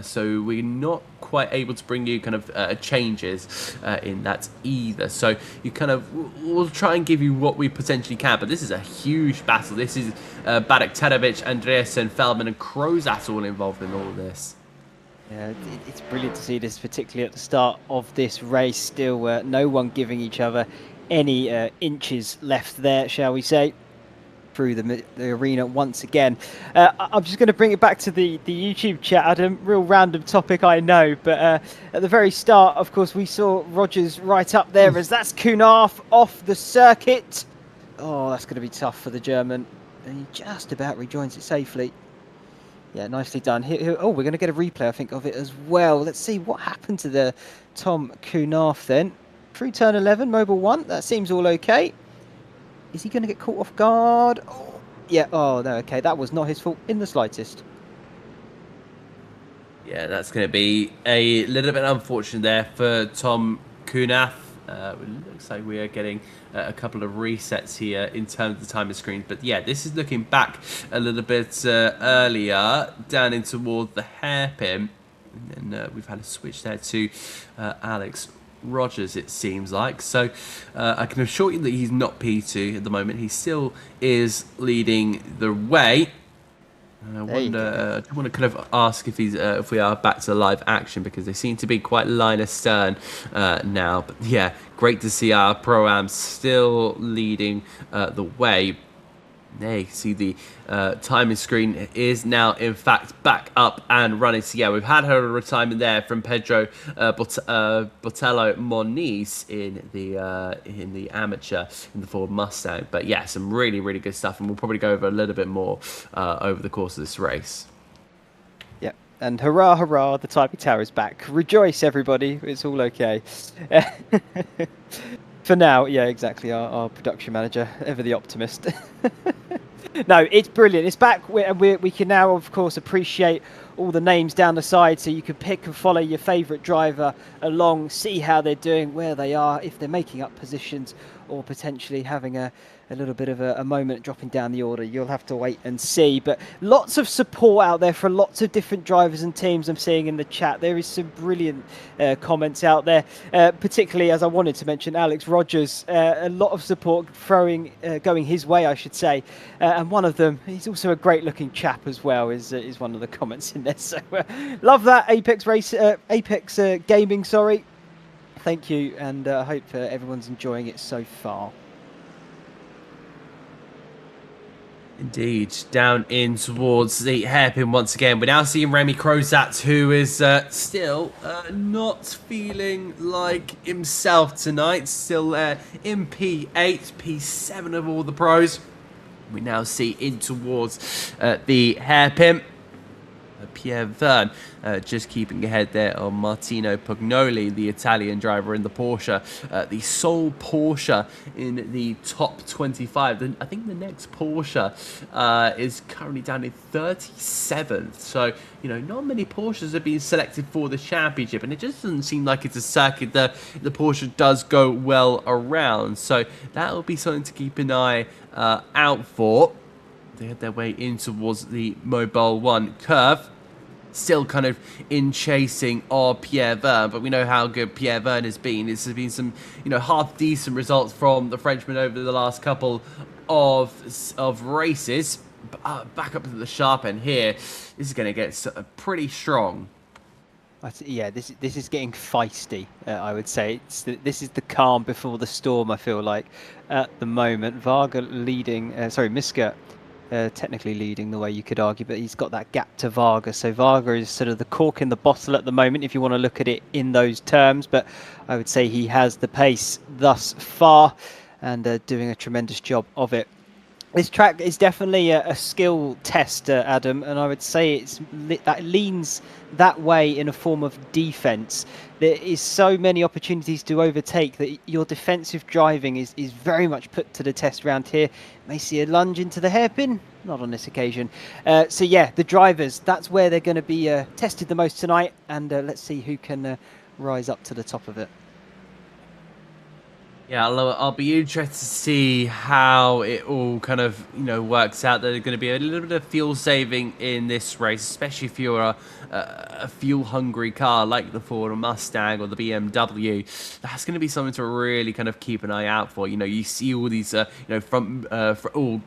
So we're not quite able to bring you kind of changes in that either. So you kind of, we'll try and give you what we potentially can, but this is a huge battle. This is Badek Tadevich, Andreasen, Feldman and Crozat all involved in all of this. Yeah, it's brilliant to see this, particularly at the start of this race. Still no one giving each other any inches left there, shall we say, through the arena once again. I'm just going to bring it back to the YouTube chat, Adam. Real random topic, I know, but at the very start, of course, we saw Rogers right up there as that's Kunarf off the circuit. Oh, that's going to be tough for the German. And he just about rejoins it safely. Yeah, nicely done. Oh, we're going to get a replay, I think, of it as well. Let's see what happened to the Tom Kunarf then. Through turn 11, Mobile 1, that seems all okay. Is he going to get caught off guard? Oh, yeah, oh, no, okay, that was not his fault in the slightest. Yeah, that's going to be a little bit unfortunate there for Tom Kunarf. It looks like we are getting a couple of resets here in terms of the timer screen. But yeah, this is looking back a little bit earlier, down in toward the hairpin. And then we've had a switch there to Alex Rogers, it seems like. So I can assure you that he's not P2 at the moment. He still is leading the way. I want to kind of ask if he's if we are back to live action, because they seem to be quite line astern now. But yeah, great to see our Pro-Am still leading the way. There you see the timing screen is now in fact back up and running. So yeah, we've had her retirement there from Pedro Botello Moniz in the amateur in the Ford Mustang. But yeah, some really good stuff, and we'll probably go over a little bit more over the course of this race. Yeah, and hurrah, hurrah, the typing tower is back. Rejoice, everybody, it's all okay. For now, yeah, exactly. Our production manager, ever the optimist. No, it's brilliant. It's back, and we can now, of course, appreciate all the names down the side, so you can pick and follow your favourite driver along, see how they're doing, where they are, if they're making up positions, or potentially having a little bit of a moment dropping down the order. You'll have to wait and see. But lots of support out there for lots of different drivers and teams I'm seeing in the chat. There is some brilliant comments out there, particularly, as I wanted to mention, Alex Rogers. A lot of support going his way, I should say. And one of them, he's also a great looking chap as well, is one of the comments in there. So love that, Apex Gaming, sorry. Thank you, and I hope everyone's enjoying it so far. Indeed, down in towards the hairpin once again. We're now seeing Remy Crozat, who is still not feeling like himself tonight. Still in P8, P7 of all the pros. We now see in towards the hairpin. Pierre Verne just keeping ahead there on Martino Pugnoli, the Italian driver in the Porsche, the sole Porsche in the top 25. I think the next Porsche is currently down in 37th. So, you know, not many Porsches have been selected for the championship, and it just doesn't seem like it's a circuit that the Porsche does go well around. So that will be something to keep an eye out for. They had their way in towards the Mobile 1 curve. Still kind of in chasing of Pierre Verne, but we know how good Pierre Verne has been. It's been some, you know, half decent results from the Frenchman over the last couple of races. Back up to the sharp end here. This is going to get pretty strong. Yeah, this is getting feisty, I would say. This is the calm before the storm, I feel like, at the moment. Varga leading, Miska technically leading the way you could argue, but he's got that gap to Varga. So Varga is sort of the cork in the bottle at the moment, if you want to look at it in those terms. But I would say he has the pace thus far, and doing a tremendous job of it. This track is definitely a skill test, Adam, and I would say that leans that way in a form of defense. There is so many opportunities to overtake that your defensive driving is very much put to the test around here. May see a lunge into the hairpin, not on this occasion. So yeah, the drivers, that's where they're going to be tested the most tonight, and let's see who can rise up to the top of it. Yeah, I'll be interested to see how it all kind of, works out. There's going to be a little bit of fuel saving in this race, especially if you're a fuel-hungry car like the Ford or Mustang or the BMW. That's going to be something to really kind of keep an eye out for. You see all these, all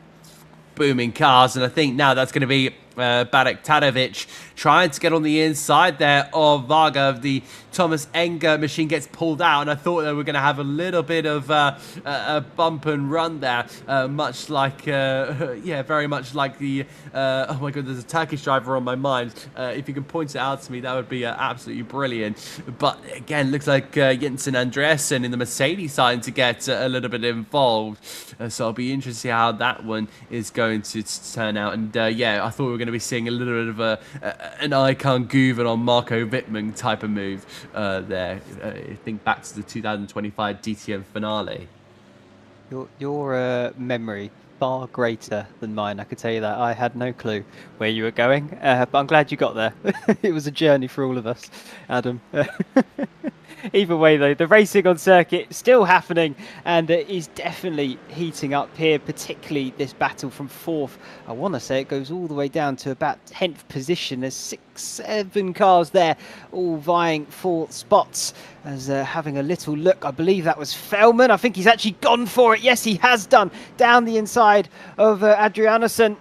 booming cars, and I think now that's going to be Badek Tadovic trying to get on the inside there of Varga. The Thomas Enger machine gets pulled out, and I thought they were going to have a little bit of a bump and run there, much like, very much like the, oh my god, there's a Turkish driver on my mind. If you can point it out to me, that would be absolutely brilliant. But again, looks like Jensen Andreasen in the Mercedes starting to get a little bit involved. So I'll be interested to see how that one is going to turn out. And yeah, I thought we were going to be seeing a little bit of an Icon Guven on Marco Wittmann type of move there. Think back to the 2025 DTM finale. Your memory far greater than mine, I could tell you that. I had no clue where you were going, but I'm glad you got there. It was a journey for all of us, Adam. Either way, though, the racing on circuit still happening, and it is definitely heating up here, particularly this battle from 4th. I want to say it goes all the way down to about 10th position. There's 6-7 cars there, all vying for spots. As having a little look, I believe that was Fellman. I think he's actually gone for it. Yes, he has done. Down the inside of Adrianusson.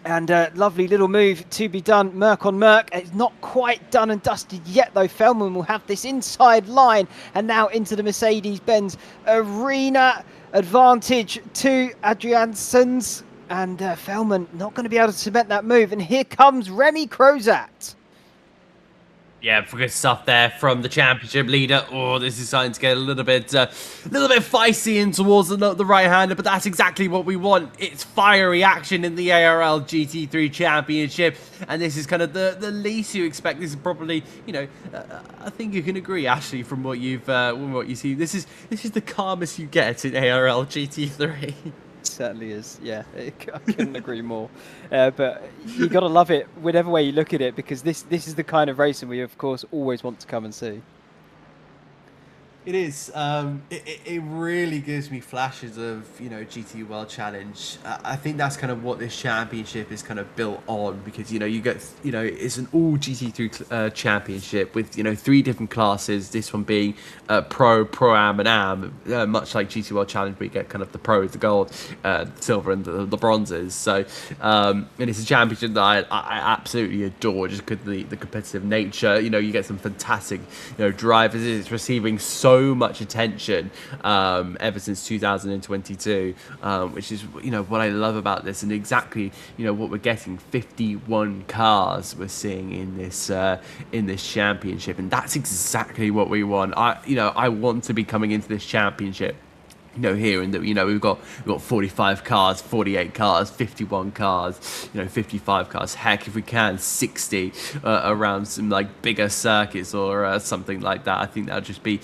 And lovely little move to be done. Merc on Merc. It's not quite done and dusted yet, though. Fellman will have this inside line. And now into the Mercedes-Benz Arena. Advantage to Adriansson's. And Fellman not going to be able to cement that move. And here comes Remy Crozat. Yeah, good stuff there from the championship leader. Oh, this is starting to get a little bit feisty in towards the right-hander, but that's exactly what we want. It's fiery action in the ARL GT3 championship, and this is kind of the least you expect. This is probably, I think you can agree, Ashley, from what you see. This is the calmest you get in ARL GT3. Certainly is, yeah. I couldn't agree more. But you got to love it whatever way you look at it, because this is the kind of racing we, of course, always want to come and see. It is. It really gives me flashes of, GT World Challenge. I think that's kind of what this championship is kind of built on, because, you get, it's an all GT3 championship with, 3 different classes. This one being Pro, Pro-Am, and Am, much like GT World Challenge, where you get kind of the Pros, the Gold, Silver, and the Bronzes. So, and it's a championship that I absolutely adore, just because of the competitive nature. You get some fantastic, drivers. It's receiving so much attention ever since 2022, which is what I love about this, and exactly what we're getting. 51 cars we're seeing in this championship, and that's exactly what we want. I want to be coming into this championship hearing that we've got 45 cars, 48 cars, 51 cars, 55 cars, heck, if we can 60 around some like bigger circuits or something like that. I think that would just be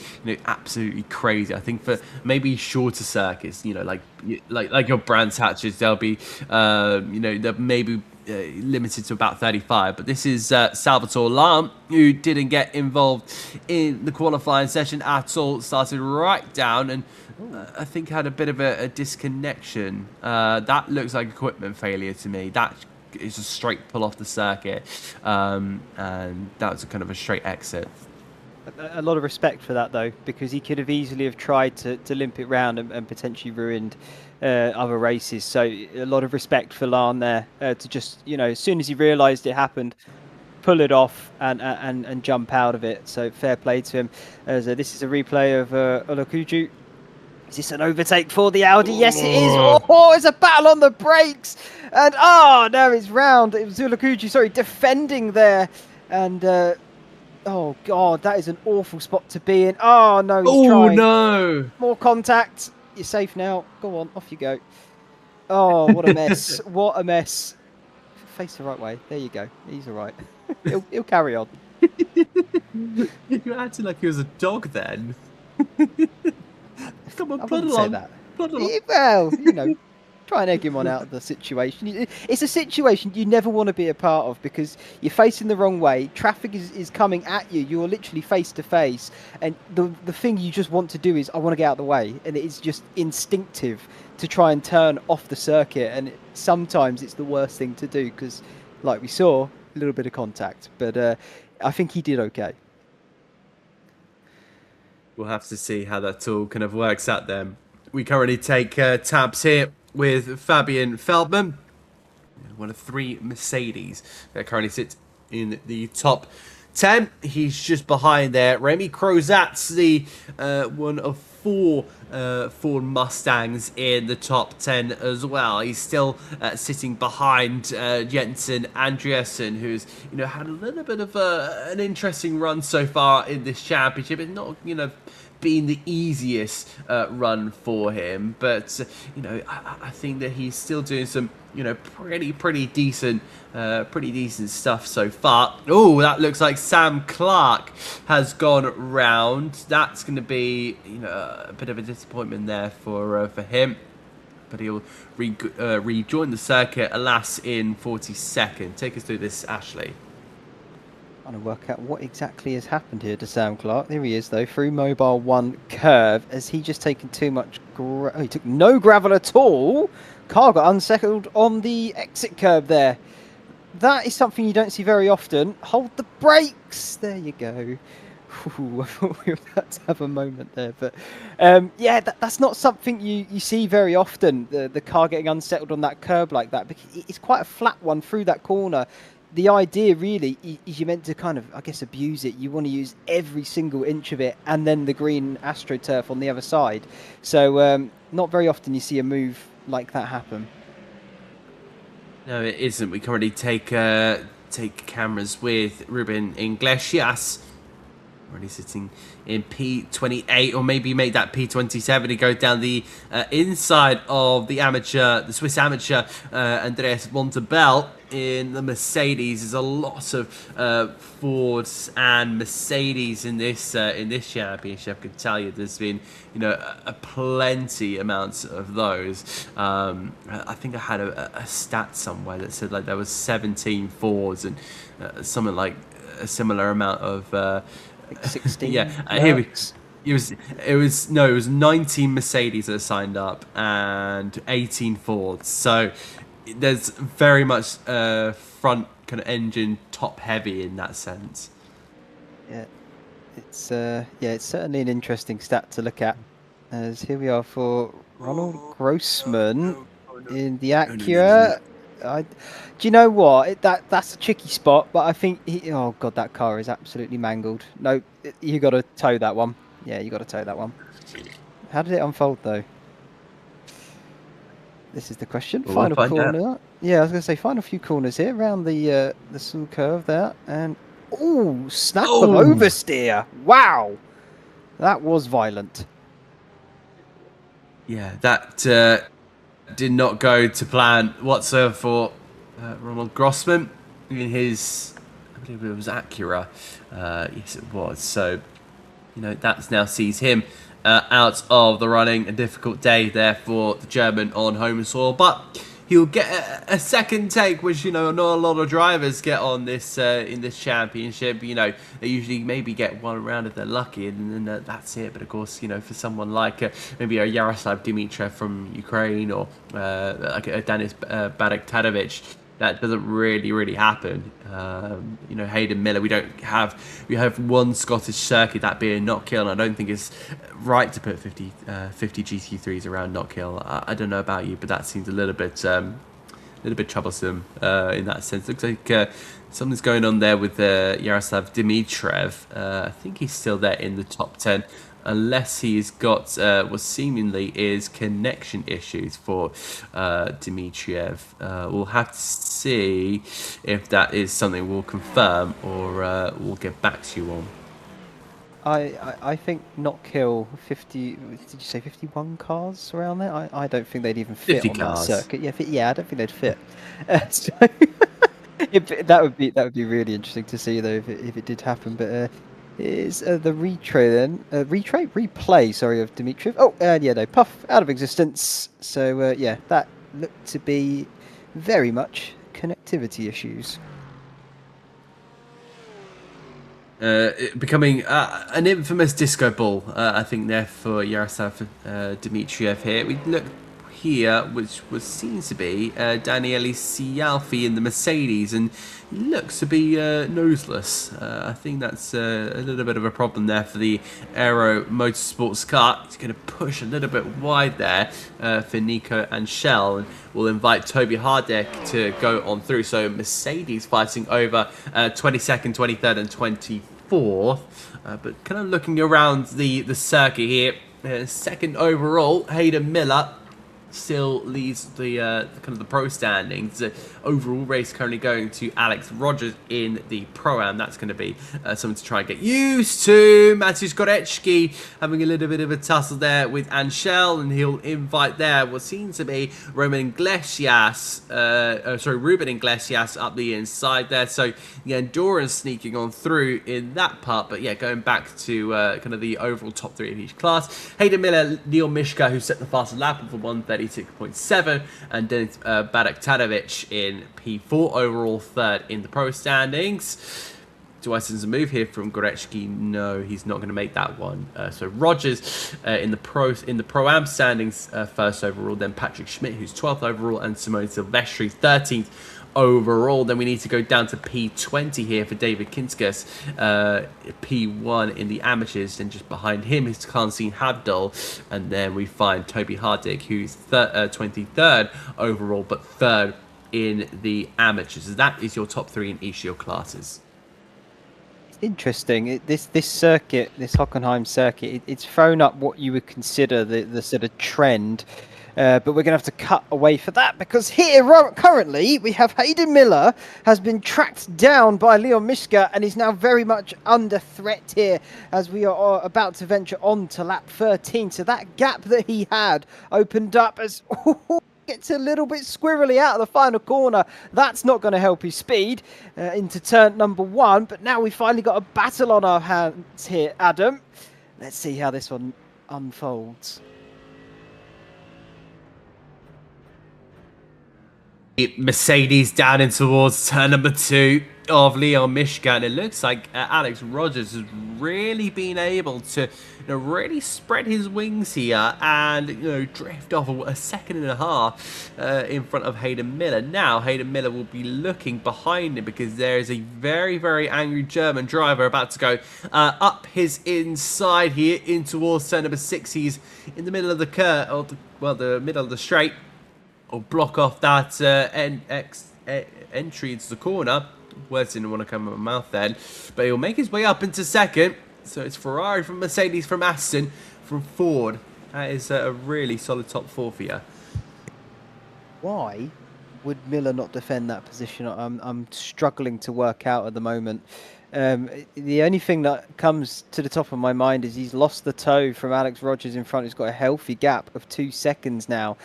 absolutely crazy. I think for maybe shorter circuits, like your Brands Hatches, they'll be they'll maybe limited to about 35, but this is Salvatore Lam, who didn't get involved in the qualifying session at all. Started right down, and I think had a bit of a disconnection. That looks like equipment failure to me. That is a straight pull off the circuit, and that was a kind of a straight exit. A lot of respect for that, though, because he could have easily have tried to limp it round and potentially ruined other races. So a lot of respect for Lan there to just, as soon as he realised it happened, pull it off and jump out of it. So fair play to him. As this is a replay of Olakuju. Is this an overtake for the Audi? Yes, it is. Oh, it's a battle on the brakes. And, no, it's round. It was Olakuju, sorry, defending there. And, oh, God, that is an awful spot to be in. Oh, no, he's trying. No. More contact. You're safe now. Go on, off you go. Oh, what a mess. What a mess. Face the right way. There you go. He's all right. He'll carry on. You're acting like he was a dog then. Come on, I plod wouldn't say along. that. Plod along. Well, try and egg him on out of the situation. It's a situation you never want to be a part of because you're facing the wrong way. Traffic is coming at you. You're literally face to face. And the thing you just want to do is, I want to get out of the way. And it's just instinctive to try and turn off the circuit. And sometimes it's the worst thing to do because, like we saw, a little bit of contact. But I think he did okay. We'll have to see how that all kind of works out then. We currently take tabs here with Fabian Feldman, one of 3 Mercedes that currently sits in the top 10. He's just behind there. Remy Crozat's the one of 4 Ford Mustangs in the top 10 as well. He's still sitting behind Jensen Andreasen, who's had a little bit of an interesting run so far in this championship. It's not been the easiest run for him, but I think that he's still doing some pretty decent stuff so far. Oh, that looks like Sam Clark has gone round. That's going to be a bit of a disappointment there for him, but he'll rejoin the circuit, alas, in 42nd. Take us through this, Ashley. Trying to work out what exactly has happened here to Sam Clark. There he is, though, through Mobile 1 curve. Has he just taken too much he took no gravel at all. Car got unsettled on the exit curve there. That is something you don't see very often. Hold the brakes. There you go. Ooh, I thought we were about to have a moment there. But, yeah, that's not something you see very often, the car getting unsettled on that curb like that. Because it's quite a flat one through that corner. The idea really is you're meant to kind of, I guess, abuse it. You want to use every single inch of it and then the green AstroTurf on the other side. So not very often you see a move like that happen. No, it isn't. We currently take cameras with Ruben Iglesias. Already sitting in P28, or maybe make that P27 to go down the inside of the Swiss amateur, Andreas Montebel in the Mercedes. There's a lot of Fords and Mercedes in this championship. I can tell you, there's been a plenty amounts of those. I think I had a stat somewhere that said like there was 17 Fords and something like a similar amount of. 16. Yeah, here it was 19 Mercedes that signed up and 18 Fords. So there's very much front kind of engine top heavy in that sense. Yeah, it's certainly an interesting stat to look at. As here we are for Ronald Grossman in the Acura. Do you know what? That's a tricky spot, but I think oh god, that car is absolutely mangled. No, you got to tow that one. Yeah, you got to tow that one. How did it unfold though? This is the question. Well, final we'll corner. Out. Yeah, I was going to say final few corners here around the small curve there, and snap of oversteer. Wow, that was violent. Yeah, that did not go to plan whatsoever for Ronald Grossman in his, I believe it was Acura. Yes, it was. So, that now sees him out of the running. A difficult day there for the German on home soil, but he'll get a second take, which not a lot of drivers get on this in this championship. They usually maybe get one round if they're lucky, and then that's it. But of course, for someone like maybe a Yaroslav Dimitrov from Ukraine or like a Danis Badaktadovich, that doesn't really happen. Hayden Miller, we have one Scottish circuit, that being Knockhill, and I don't think it's right to put 50 GT3s around Knockhill. I don't know about you, but that seems a little bit troublesome in that sense. Looks like something's going on there with Yaroslav Dimitrov. I think he's still there in the top 10. Unless he's got what seemingly is connection issues for Dimitriev. We'll have to see if that is something we'll confirm or we'll get back to you on. I think not kill 50. Did you say 51 cars around there? I don't think they'd even fit 50 on cars. that circuit. Yeah, I don't think they'd fit. So that would be really interesting to see though if it did happen. But is the replay? Sorry, of Dimitrov. Oh, yeah, no, Puff out of existence. So yeah, that looked to be very much connectivity issues. Becoming an infamous disco ball, I think, there for Yaroslav Dmitriev here. We look here, which seems to be Daniele Sialfi in the Mercedes, and he looks to be noseless. I think that's a little bit of a problem there for the Aero Motorsports car. He's going to push a little bit wide there for Nico and Shell, and we'll invite Toby Hardek to go on through. So Mercedes fighting over 22nd, 23rd and 24th, but kind of looking around the circuit here, second overall, Hayden Miller still leads the kind of the pro standings. Overall race currently going to Alex Rogers in the Pro-Am. That's going to be something to try and get used to. Mateusz Gorecki having a little bit of a tussle there with Anshel, and he'll invite there what seems to be Ruben Iglesias up the inside there. So the endurance sneaking on through in that part, but yeah, going back to kind of the overall top three of each class. Hayden Miller, Neil Mishka, who set the fastest lap for 1:36.7, and Denis Badaktanovic in P4, overall third in the pro standings. Do I sense a move here from Gorecki? No, he's not going to make that one. So Rogers in the Pro-Am standings, first overall, then Patrick Schmidt, who's 12th overall, and Simone Silvestri, 13th overall. Then we need to go down to P20 here for David Kinskas, P1 in the amateurs, and just behind him is Kansin Habdal, and then we find Toby Hardick, who's 23rd overall, but third in the amateurs. So that is your top three in each of your classes. Interesting. This circuit, this Hockenheim circuit, it's thrown up what you would consider the sort of trend. But we're going to have to cut away for that, because here currently we have Hayden Miller has been tracked down by Leon Mishka and is now very much under threat here as we are about to venture on to lap 13. So that gap that he had opened up as gets a little bit squirrely out of the final corner. That's not going to help his speed into turn number 1. But now we finally got a battle on our hands here, Adam. Let's see how this one unfolds. Mercedes down in towards turn number 2 of Leon Mishka, and it looks like Alex Rogers has really been able to really spread his wings here and drift off a second and a half in front of Hayden Miller. Now Hayden Miller will be looking behind him because there is a very, very angry German driver about to go up his inside here in towards turn number 6. He's in the middle of the curve, or the middle of the straight, or block off that entry into the corner. Words didn't want to come out of my mouth then, but he'll make his way up into second. So it's Ferrari from Mercedes, from Aston, from Ford. That is a really solid top 4 for you. Why would Miller not defend that position? I'm struggling to work out at the moment. The only thing that comes to the top of my mind is he's lost the toe from Alex Rogers in front. He's got a healthy gap of 2 seconds now,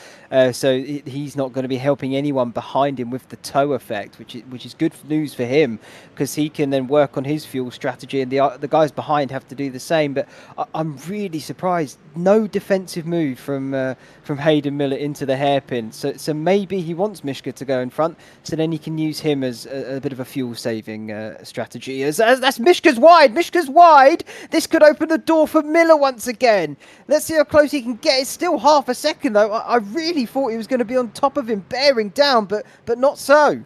so he's not going to be helping anyone behind him with the toe effect, which is good news for him, because he can then work on his fuel strategy, and the guys behind have to do the same. But I'm really surprised, no defensive move from Hayden Miller into the hairpin. So maybe he wants Mishka to go in front, so then he can use him as a bit of a fuel saving strategy. That's Mishka's wide. Mishka's wide. This could open the door for Miller once again. Let's see how close he can get. It's still half a second though. I really thought he was going to be on top of him, bearing down, but not so.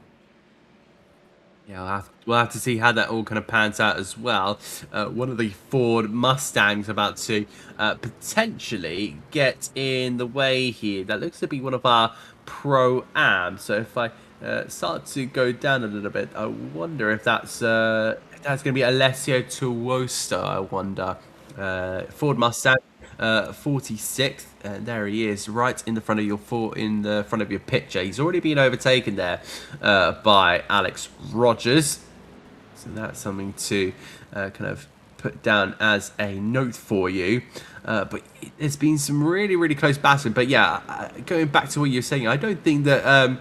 Yeah, we'll have to see how that all kind of pans out as well. One of the Ford Mustangs about to potentially get in the way here. That looks to be one of our Pro-Am. So if I start to go down a little bit, I wonder if that's going to be Alessio Tuosta, I wonder. Ford Mustang, 46th, and there he is, right in the front of your picture. He's already been overtaken there by Alex Rogers, so that's something to kind of put down as a note for you. But there's been some really close battling. But yeah, going back to what you're saying, I don't think that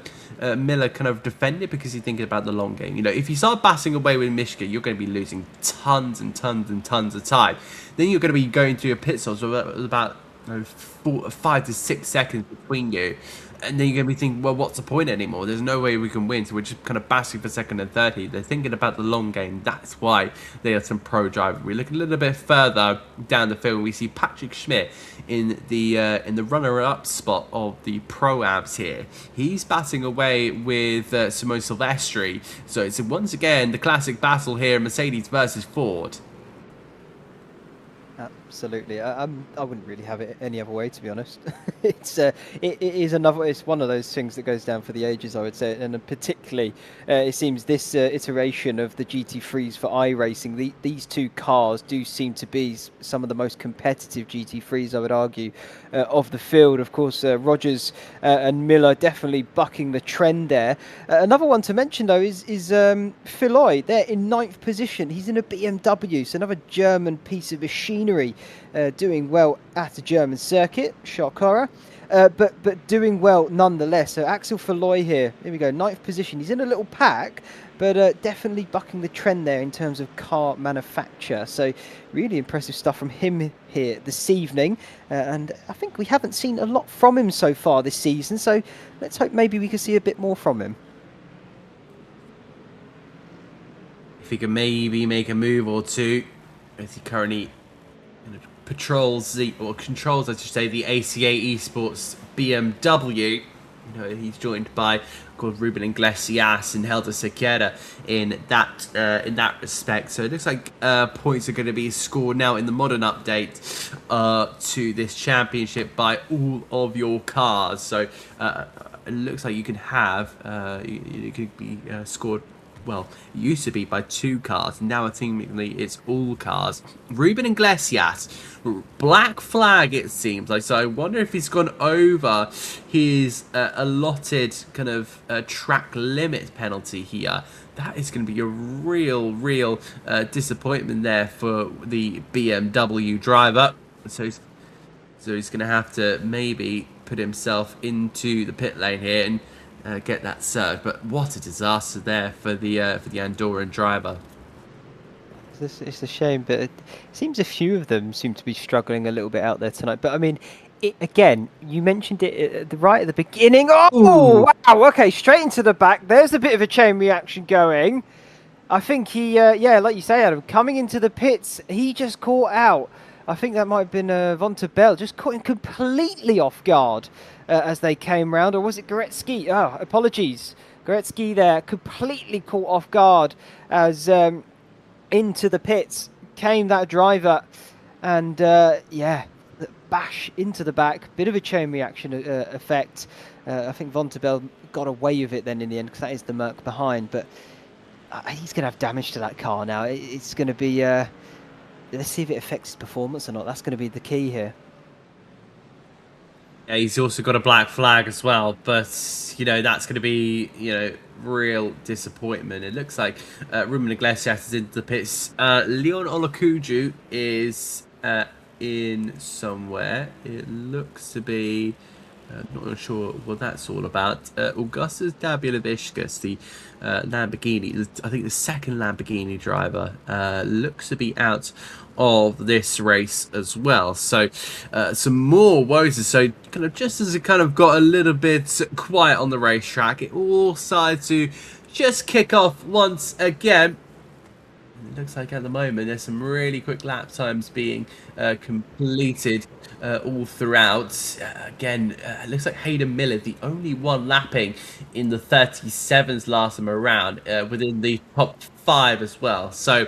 Miller kind of defended because he's thinking about the long game. You know, if you start battling away with Mishka, you're going to be losing tons and tons of time. Then you're going to be going through your pit stops with about 5 to 6 seconds between you. And then you're going to be thinking, well, what's the point anymore? There's no way we can win, so we're just kind of battling for second and 30. They're thinking about the long game. That's why they are some pro driver. We look a little bit further down the field. We see Patrick Schmidt in the runner-up spot of the pro-abs here. He's battling away with Simone Silvestri. So it's once again the classic battle here, Mercedes versus Ford. Absolutely, I wouldn't really have it any other way, to be honest. It's one of those things that goes down for the ages, I would say, and particularly it seems this iteration of the GT3s for iRacing, these two cars do seem to be some of the most competitive GT3s, I would argue, of the field. Of course, Rogers and Miller definitely bucking the trend there. Another one to mention though is Philoy. They're in 9th position. He's in a BMW, so another German piece of machinery. Doing well at a German circuit, shock horror, but doing well nonetheless. So Axel Verlooy here we go, 9th position. He's in a little pack, but definitely bucking the trend there in terms of car manufacture. So really impressive stuff from him here this evening, and I think we haven't seen a lot from him so far this season, so let's hope maybe we can see a bit more from him. If he can maybe make a move or two, as he currently controls, I should say, the ACA Esports BMW. You know, he's joined by Ruben Iglesias and Helder Sequeira in that respect. So it looks like points are going to be scored now in the modern update to this championship by all of your cars. So it looks like you can have it could be scored. Well, it used to be by 2 cars. Now, seemingly, it's all cars. Ruben Iglesias, black flag, it seems like. So I wonder if he's gone over his allotted kind of track limit penalty here. That is going to be a real disappointment there for the BMW driver. So he's going to have to maybe put himself into the pit lane here and get that served. But what a disaster there for the Andorran driver. It's a shame, but it seems a few of them seem to be struggling a little bit out there tonight. But I mean, again, you mentioned it right at the beginning. Oh, wow, okay, straight into the back. There's a bit of a chain reaction going. I think he, yeah, like you say, Adam, coming into the pits, he just caught out. I think that might have been Vontabell, just caught him completely off guard as they came round. Or was it Goretzky? Oh, apologies. Goretzky there, completely caught off guard as into the pits came that driver. And, yeah, bash into the back. Bit of a chain reaction effect. I think Vontabell got away with it then in the end, because that is the Merc behind. But he's going to have damage to that car now. It's going to be... let's see if it affects his performance or not. That's going to be the key here. Yeah, he's also got a black flag as well, but, you know, that's going to be, you know, real disappointment. It looks like Ruben Iglesias is into the pits. Leon Olakuju is in somewhere. It looks to be... not sure what that's all about. Augustus Dabilavishkas, the Lamborghini, I think the second Lamborghini driver, looks to be out of this race as well. So some more woes. So kind of just as it kind of got a little bit quiet on the racetrack, it all started to just kick off once again. It looks like at the moment there's some really quick lap times being completed all throughout. Again, it looks like Hayden Miller, the only one lapping in the 37s last time around, within the top 5 as well. So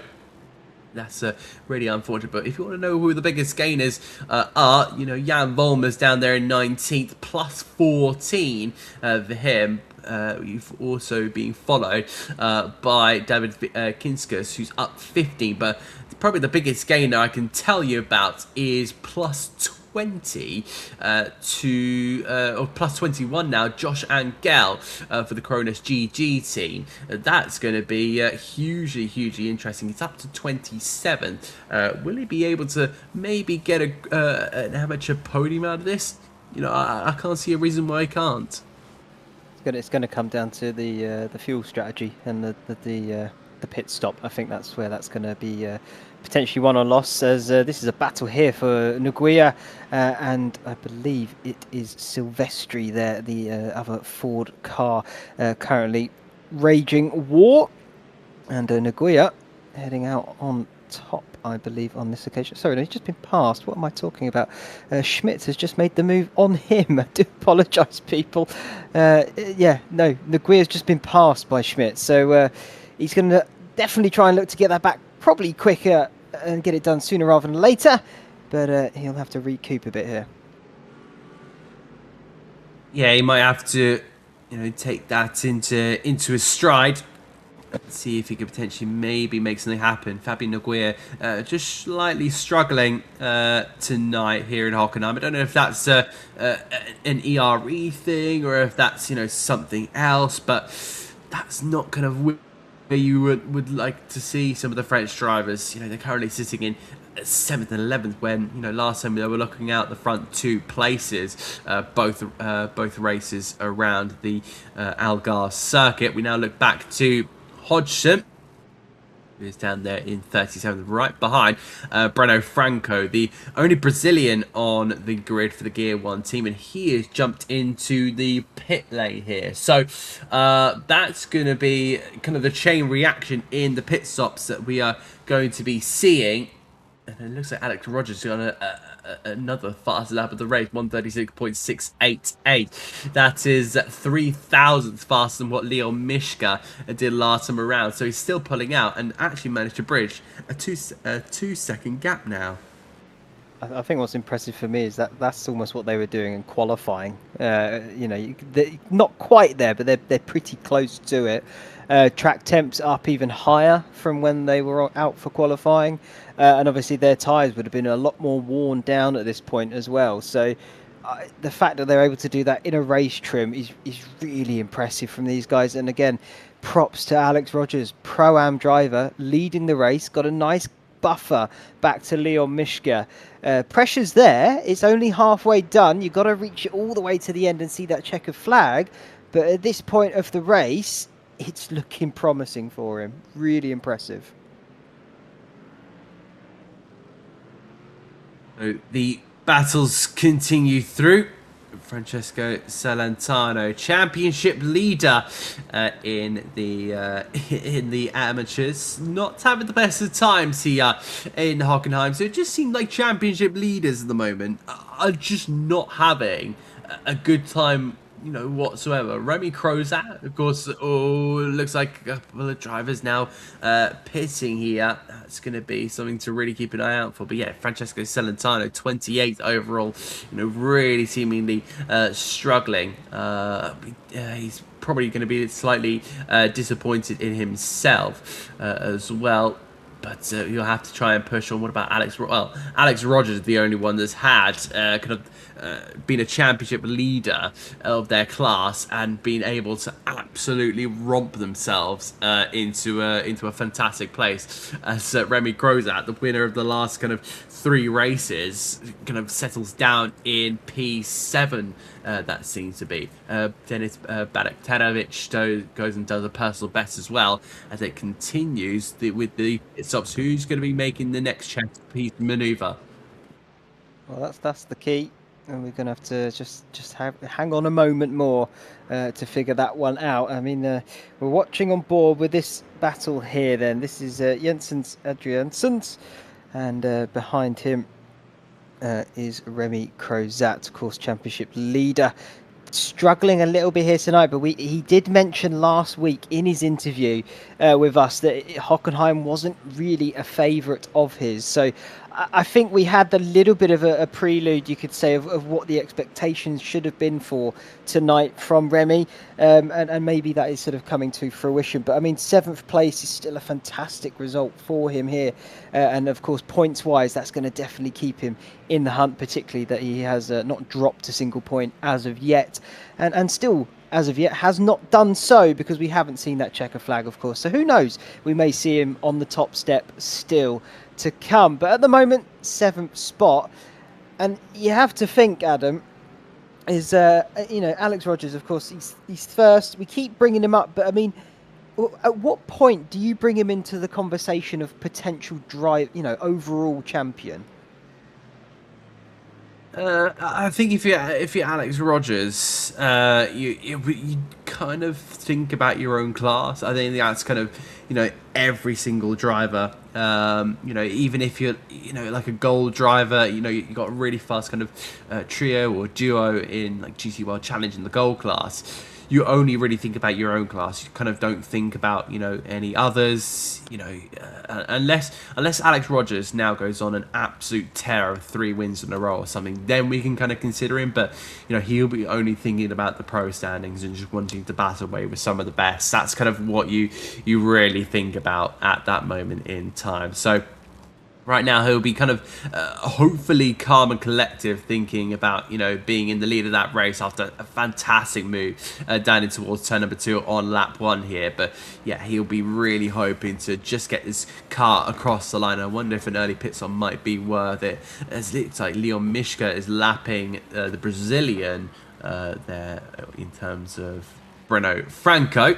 that's really unfortunate. But if you want to know who the biggest gainers are, you know, Jan Volmers down there in 19th, plus 14 for him. You've also been followed by David Kinskas, who's up 15. But probably the biggest gainer I can tell you about is plus 20 or plus 21 now, Josh Angel for the Cronus GG team. That's going to be hugely interesting. It's up to 27. Will he be able to maybe get an amateur podium out of this? You know, I can't see a reason why he can't. It's going to come down to the fuel strategy and the pit stop. I think that's where that's going to be potentially won or lost, as this is a battle here for Nguia, and I believe it is Silvestri there, the other Ford car, currently raging war, and Nguia heading out on top, I believe, on this occasion. Sorry, no, he's just been passed. What am I talking about? Schmitz has just made the move on him. I do apologise, people. Yeah, no, Nguia's just been passed by Schmitz, so he's going to definitely try and look to get that back probably quicker and get it done sooner rather than later, but he'll have to recoup a bit here. Yeah, he might have to, you know, take that into his stride. See if he could potentially maybe make something happen. Fabian Nguia just slightly struggling tonight here in Hockenheim. I don't know if that's an ERE thing or if that's, you know, something else, but that's not kind of where you would like to see some of the French drivers. You know, they're currently sitting in 7th and 11th when, you know, last time they were looking out the front 2 places, both races around the Algarve circuit. We now look back to Hodgson, who's down there in 37th, right behind Breno Franco, the only Brazilian on the grid for the Gear 1 team, and he has jumped into the pit lane here. So that's going to be kind of the chain reaction in the pit stops that we are going to be seeing. And it looks like Alex Rogers is on another fast lap of the race, 136.688. That is 3,000th faster than what Leo Mishka did last time around. So he's still pulling out and actually managed to bridge a 2-second gap now. I think what's impressive for me is that that's almost what they were doing in qualifying. You know, they're not quite there, but they're pretty close to it. Track temps up even higher from when they were out for qualifying, and obviously their tyres would have been a lot more worn down at this point as well. So the fact that they're able to do that in a race trim is really impressive from these guys. And again, props to Alex Rogers, Pro-Am driver, leading the race, got a nice buffer back to Leon Mishka. Pressure's there, it's only halfway done. You've got to reach it all the way to the end and see that checkered flag, but at this point of the race, it's looking promising for him. Really impressive. So the battles continue through. Francesco Celentano, championship leader in the amateurs, not having the best of times here in Hockenheim. So it just seemed like championship leaders at the moment are just not having a good time, you know, whatsoever. Remy Crozat, of course, looks like a couple of drivers now pitting here. That's going to be something to really keep an eye out for. But yeah, Francesco Celentano, 28th overall, you know, really seemingly struggling. He's probably going to be slightly disappointed in himself as well. But you'll have to try and push on. What about Alex? Well, Alex Rogers is the only one that's had kind of been a championship leader of their class and been able to absolutely romp themselves into a fantastic place. As Remy Crozat, the winner of the last kind of 3 races, kind of settles down in P7. That seems to be. Denis Badaktanovic goes and does a personal best as well as it continues with the pit stops. Who's going to be making the next check piece maneuver? Well, that's the key, and we're going to have to just hang on a moment more to figure that one out. I mean, we're watching on board with this battle here. Then this is Jensen's Adriansons, and behind him is Remy Crozat, of course, championship leader. Struggling a little bit here tonight, but he did mention last week in his interview with us that Hockenheim wasn't really a favourite of his. So I think we had a little bit of a prelude, you could say, of what the expectations should have been for tonight from Remy, and maybe that is sort of coming to fruition. But I mean, 7th place is still a fantastic result for him here, and of course, points-wise, that's going to definitely keep him in the hunt, particularly that he has not dropped a single point as of yet, and still, as of yet, has not done so because we haven't seen that checker flag, of course. So who knows? We may see him on the top step still to come. But at the moment, 7th spot. And you have to think, Adam, is, Alex Rogers, of course, he's first. We keep bringing him up. But, I mean, at what point do you bring him into the conversation of potential overall champion? I think if you're Alex Rogers, you kind of think about your own class. I think that's kind of every single driver. Even if you're like a gold driver, you got a really fast kind of trio or duo in like GT World Challenge in the gold class. You only really think about your own class. You kind of don't think about any others. Unless Alex Rogers now goes on an absolute tear of 3 wins in a row or something, then we can kind of consider him. But he'll be only thinking about the pro standings and just wanting to battle away with some of the best. That's kind of what you really think about at that moment in time. So right now, he'll be kind of hopefully calm and collective, thinking about being in the lead of that race after a fantastic move down in towards turn number 2 on lap 1 here. But yeah, he'll be really hoping to just get this car across the line. I wonder if an early pit stop might be worth it, as it looks like Leon Mishka is lapping the Brazilian there in terms of Breno Franco.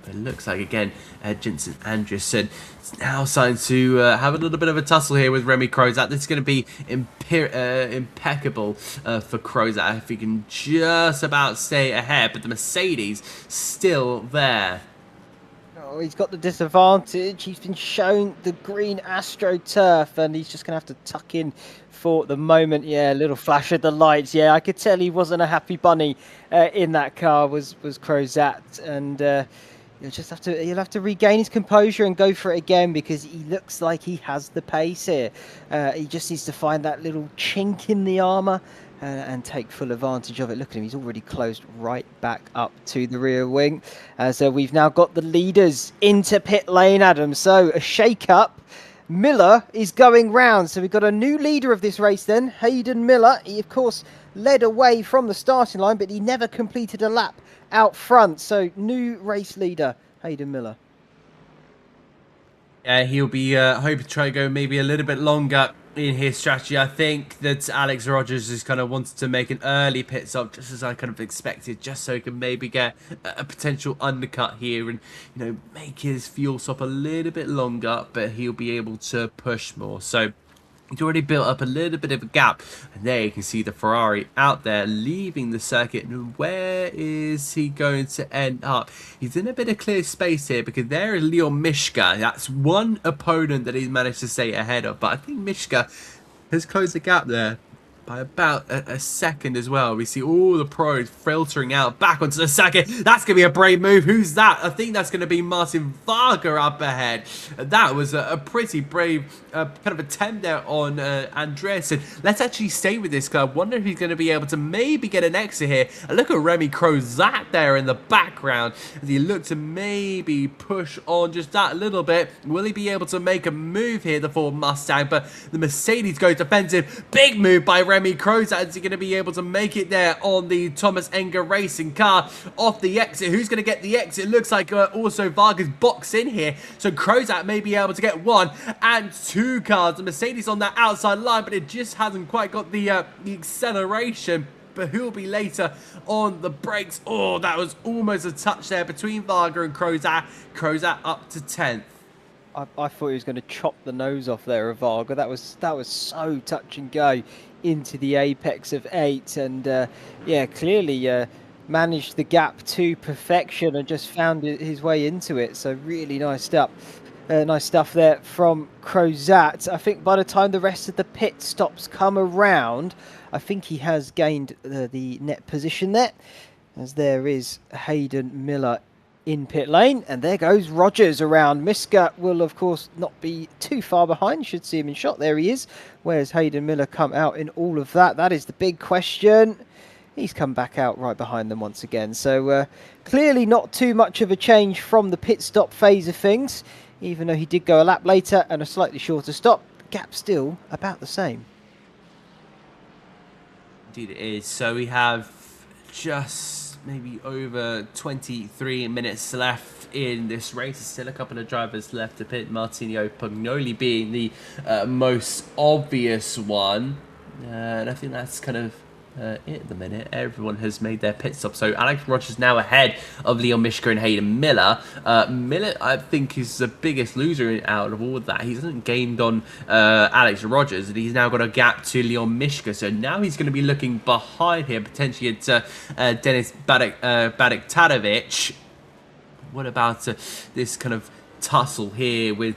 It looks like, again, Jensen Anderson is now starting to have a little bit of a tussle here with Remy Crozat. This is going to be impeccable for Crozat if he can just about stay ahead. But the Mercedes still there. Oh, he's got the disadvantage. He's been shown the green AstroTurf, and he's just going to have to tuck in for the moment. Yeah, a little flash of the lights. Yeah, I could tell he wasn't a happy bunny in that car, was Crozat. And He'll have to regain his composure and go for it again, because he looks like he has the pace here. He just needs to find that little chink in the armour and take full advantage of it. Look at him, he's already closed right back up to the rear wing. So we've now got the leaders into pit lane, Adam. So a shake-up. Miller is going round. So we've got a new leader of this race then, Hayden Miller. He, of course, led away from the starting line, but he never completed a lap out front. So new race leader, Hayden Miller. Yeah, he'll be hoping to try to go maybe a little bit longer in his strategy. I think that Alex Rogers just kind of wanted to make an early pit stop, just as I kind of expected, just so he can maybe get a potential undercut here and make his fuel stop a little bit longer, but he'll be able to push more. So he's already built up a little bit of a gap, and there you can see the Ferrari out there leaving the circuit. And where is he going to end up? He's in a bit of clear space here, because there is Leon Mishka. That's one opponent that he's managed to stay ahead of, but I think Mishka has closed the gap there by about a second as well. We see all the pros filtering out back onto the circuit. That's going to be a brave move. Who's that? I think that's going to be Martin Varga up ahead. That was a pretty brave kind of attempt there on Andreasen. Let's actually stay with this car. I wonder if he's going to be able to maybe get an exit here. And look at Remy Crozat there in the background as he looked to maybe push on just that little bit. Will he be able to make a move here, the Ford Mustang? But the Mercedes goes defensive. Big move by Remy Crozat. Is he going to be able to make it there on the Thomas Enger Racing car off the exit? Who's going to get the exit? Looks like also Varga's box in here, so Crozat may be able to get 1 and 2 cars. The Mercedes on that outside line, but it just hasn't quite got the acceleration. But who'll be later on the brakes? Oh, that was almost a touch there between Varga and Crozat. Crozat up to 10th. I thought he was going to chop the nose off there of Varga. That was so touch and go into the apex of 8, and yeah, clearly managed the gap to perfection and just found his way into it. So really nice stuff there from Crozat. I think by the time the rest of the pit stops come around, I think he has gained the net position there, as there is Hayden Miller in pit lane, and there goes Rogers around. Miska will of course not be too far behind, should see him in shot. There he is. Where's Hayden Miller come out in all of that? That is the big question. He's come back out right behind them once again. So clearly not too much of a change from the pit stop phase of things, even though he did go a lap later and a slightly shorter stop. The gap still about the same. Indeed it is. So we have just maybe over 23 minutes left in this race. There's still a couple of drivers left to pit, Martino Pugnoli being the most obvious one. And I think that's kind of it at the minute. Everyone has made their pit stop. So Alex Rogers now ahead of Leon Mishka and Hayden Miller. Miller, I think, is the biggest loser out of all of that. He hasn't gained on Alex Rogers, and he's now got a gap to Leon Mishka. So now he's going to be looking behind here, potentially at Denis Badiktarovic. What about this kind of tussle here with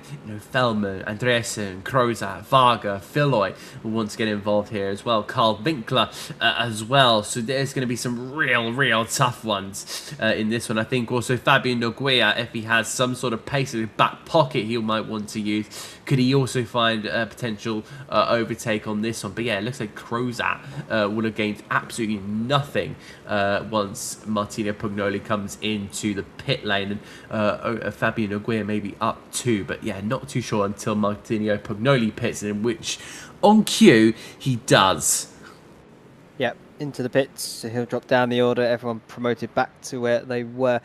Feldman, Andreessen, Krozat, Varga, Filoy who wants to get involved here as well. Carl Winkler as well. So there's going to be some real tough ones in this one. I think also Fabian Nogueira, if he has some sort of pace in his back pocket he might want to use, could he also find a potential overtake on this one. But yeah, it looks like Krozat will have gained absolutely nothing once Martino Pugnoli comes into the pit lane, and Fabian Nogueira maybe up too, but yeah, not too sure until Martino Pugnoli pits, in which on cue he does. Yep, into the pits, so he'll drop down the order, everyone promoted back to where they were.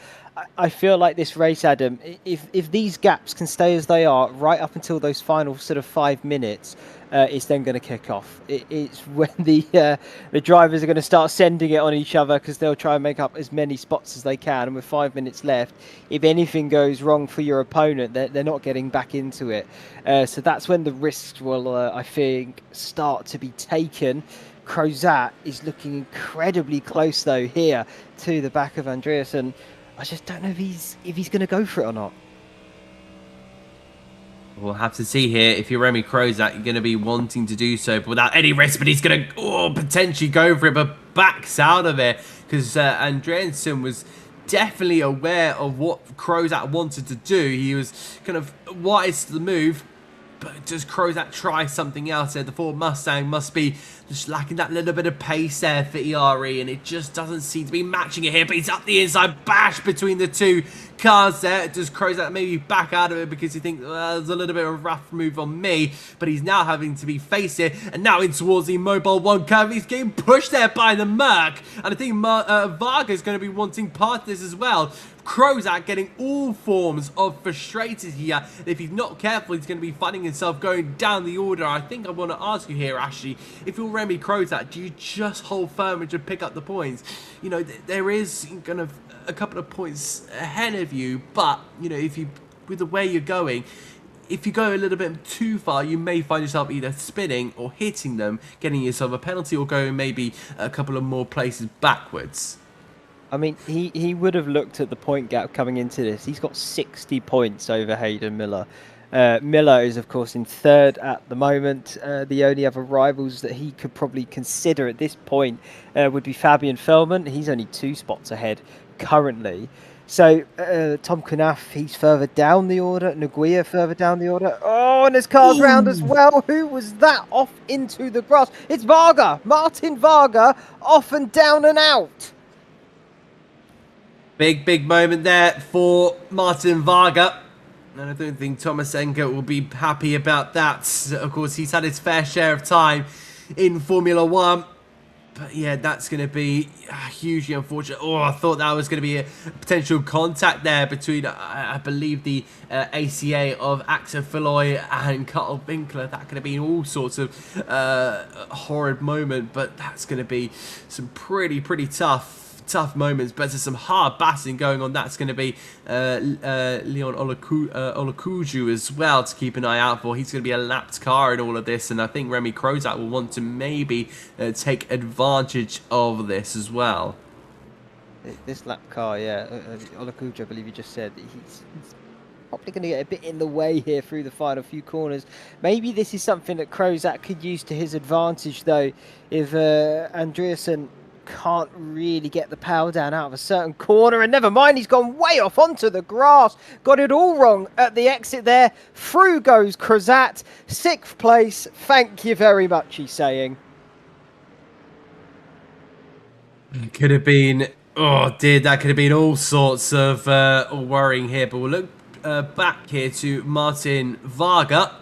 I feel like this race, Adam, if these gaps can stay as they are right up until those final sort of 5 minutes, it's then going to kick off. It's when the drivers are going to start sending it on each other, because they'll try and make up as many spots as they can, and with 5 minutes left, if anything goes wrong for your opponent, they're not getting back into it. So that's when the risks will, I think, start to be taken. Krozat is looking incredibly close though here to the back of Andreessen. I just don't know if he's going to go for it or not. We'll have to see here. If you're Remy Krozat, you're going to be wanting to do so, but without any risk. But he's going to potentially go for it, but backs out of it, because Andreessen was definitely aware of what Krozat wanted to do. He was kind of wise to the move. But does Krozat try something else there? The Ford Mustang must be just lacking that little bit of pace there for ERE, and it just doesn't seem to be matching it here. But he's up the inside, bash between the two cars there. Does Krozat maybe back out of it because he thinks, well, there's a little bit of a rough move on me? But he's now having to be faced here, and now in towards the Mobile 1 curve. He's getting pushed there by the Merc, and I think Varga is going to be wanting part of this as well. Krozat getting all forms of frustrated here. If he's not careful, he's going to be finding himself going down the order. I think I want to ask you here, Ashley, if you're Remy Krozat, do you just hold firm and just pick up the points? You know, there is kind of a couple of points ahead of you, but, you know, if you, with the way you're going, if you go a little bit too far, you may find yourself either spinning or hitting them, getting yourself a penalty, or going maybe a couple of more places backwards. I mean, he would have looked at the point gap coming into this. He's got 60 points over Hayden Miller. Miller is, of course, in third at the moment. The only other rivals that he could probably consider at this point would be Fabian Feldman. He's only 2 spots ahead currently. So Tom Knauf, he's further down the order. Nogueira further down the order. Oh, and there's cars round as well. Who was that off into the grass? It's Varga. Martin Varga off and down and out. Big moment there for Martin Varga. And I don't think Tomasenko will be happy about that. Of course, he's had his fair share of time in Formula 1. But yeah, that's going to be hugely unfortunate. Oh, I thought that was going to be a potential contact there between, I believe, the ACA of Axel Filoy and Carl Winkler. That could have been all sorts of horrid moment. But that's going to be some pretty tough moments, but there's some hard battling going on. That's going to be Leon Olakuju as well to keep an eye out for. He's going to be a lapped car in all of this, and I think Remy Krozat will want to maybe take advantage of this as well. This lap car, yeah, Olakuju, I believe you just said, he's probably going to get a bit in the way here through the final few corners. Maybe this is something that Krozat could use to his advantage, though, if Andreessen can't really get the power down out of a certain corner, and never mind, he's gone way off onto the grass. Got it all wrong at the exit there. Through goes Crozat, 6th place. Thank you very much, he's saying. It could have been, oh dear, that could have been all sorts of worrying here. But we'll look back here to Martin Varga.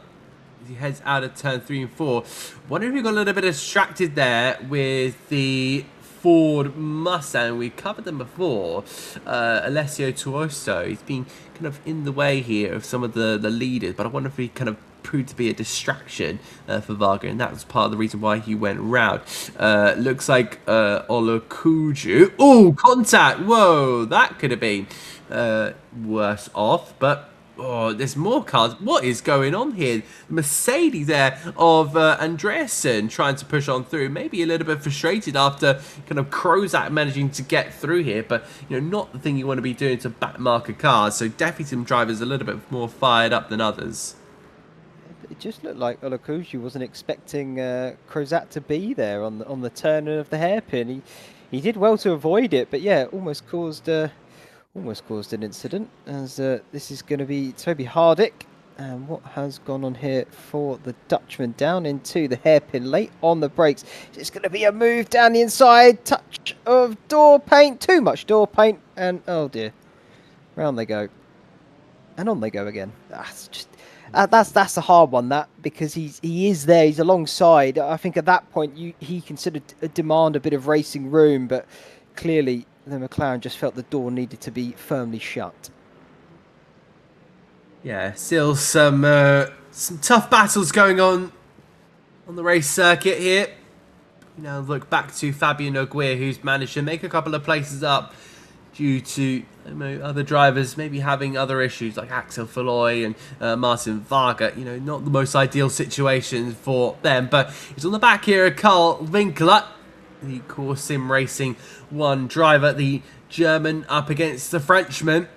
He heads out of turn 3 and 4. Wonder if we got a little bit distracted there with the Ford Mustang. We covered them before. Alessio Tuoso, he's been kind of in the way here of some of the leaders, but I wonder if he kind of proved to be a distraction for Varga, and that was part of the reason why he went round. Looks like Olukuju. Oh, contact! Whoa, that could have been worse off, but oh, there's more cars. What is going on here? The Mercedes there of Andreasen trying to push on through. Maybe a little bit frustrated after kind of Crozat managing to get through here, but you know, not the thing you want to be doing to backmark a car. So definitely some drivers a little bit more fired up than others. It just looked like Olukuju wasn't expecting Crozat to be there on the turn of the hairpin. He did well to avoid it, but yeah, almost caused an incident, as this is going to be Toby Hardick. And what has gone on here for the Dutchman down into the hairpin late on the brakes? It's going to be a move down the inside, touch of door paint, too much door paint, and oh dear, round they go, and on they go again. That's just that's a hard one, that, because he is there, he's alongside. I think at that point he considered demand a bit of racing room, but clearly the McLaren just felt the door needed to be firmly shut. Yeah, still some tough battles going on the race circuit here. You know, look back to Fabio Nogueira, who's managed to make a couple of places up due to other drivers maybe having other issues like Axel Falloy and Martin Varga. You know, not the most ideal situation for them, but it's on the back here of Karl Winkler, the Course Sim Racing 1 driver, the German up against the Frenchman,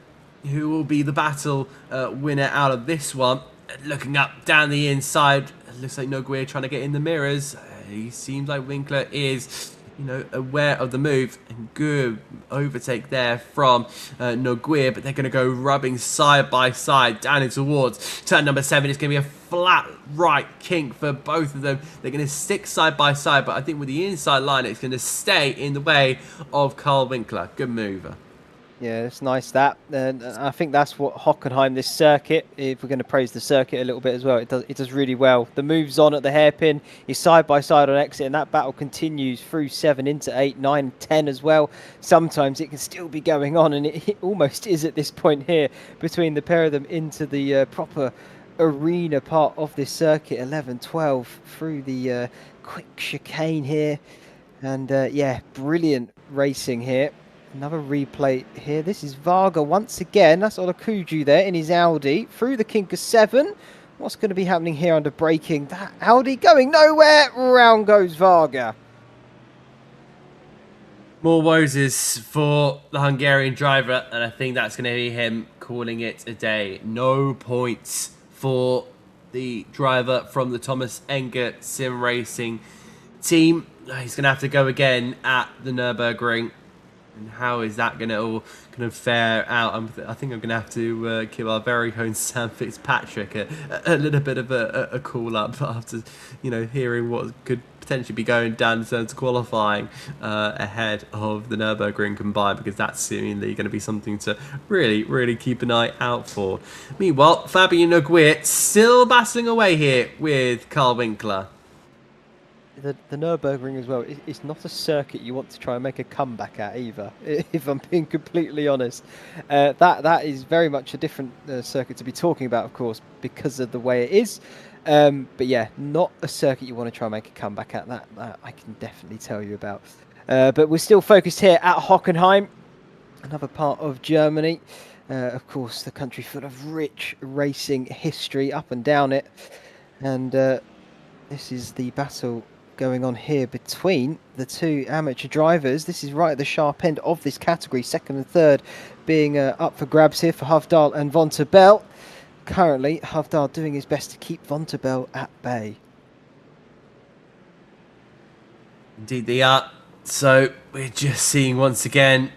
who will be the battle winner out of this one. Looking up down the inside, it looks like Nogueira trying to get in the mirrors. He seems like Winkler is, you know, aware of the move, and good overtake there from Nogueira, but they're going to go rubbing side by side down in towards turn number 7. It's going to be a flat right kink for both of them. They're going to stick side by side, but I think with the inside line, it's going to stay in the way of Karl Winkler. Good mover. Yeah, it's nice that, and I think that's what Hockenheim, this circuit, if we're going to praise the circuit a little bit as well, it does really well. The move's on at the hairpin, he's side by side on exit, and that battle continues through 7 into 8, 9, 10 as well. Sometimes it can still be going on, and it almost is at this point here between the pair of them into the proper arena part of this circuit. 11, 12 through the quick chicane here, and yeah, brilliant racing here. Another replay here. This is Varga once again. That's Olukuju there in his Audi through the kink of 7. What's going to be happening here under braking? That Audi going nowhere. Round goes Varga. More woes for the Hungarian driver, and I think that's going to be him calling it a day. No points for the driver from the Thomas Enger Sim Racing team. He's going to have to go again at the Nürburgring. And how is that going to all kind of fare out? I think I'm going to have to give our very own Sam Fitzpatrick a little bit of a call up after, you know, hearing what could potentially be going down in terms of qualifying ahead of the Nürburgring combined, because that's seemingly going to be something to really keep an eye out for. Meanwhile, Fabio Nogueira still battling away here with Karl Winkler. The Nürburgring as well, it's not a circuit you want to try and make a comeback at either, if I'm being completely honest. That is very much a different circuit to be talking about, of course, because of the way it is. But yeah, not a circuit you want to try and make a comeback at. That I can definitely tell you about. But we're still focused here at Hockenheim, another part of Germany. Of course, the country full of rich racing history up and down it. And this is the battle going on here between the two amateur drivers. This is right at the sharp end of this category. Second and third being up for grabs here for Hovdal and Von ter Bell. Currently, Hovdal doing his best to keep Von ter Bell at bay. Indeed they are. So we're just seeing once again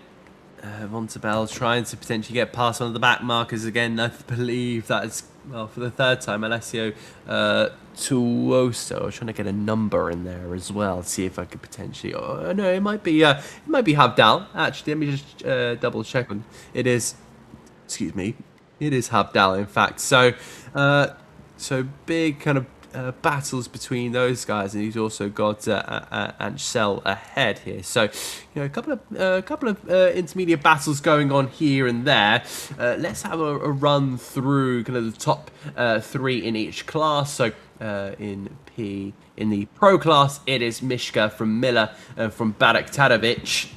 Montabell trying to potentially get past one of the back markers again. I believe that is, well, for the third time, Alessio Tuoso. I was trying to get a number in there as well, see if I could potentially. Oh no, it might be Havdal. Actually, let me just double check on. It is. Excuse me. It is Havdal, in fact. So, so big kind of battles between those guys, and he's also got Anchel ahead here. So, you know, a couple of intermediate battles going on here and there. Let's have a run through kind of the top 3 in each class. So, in the pro class, it is Mishka from Miller from Barak Tadovic,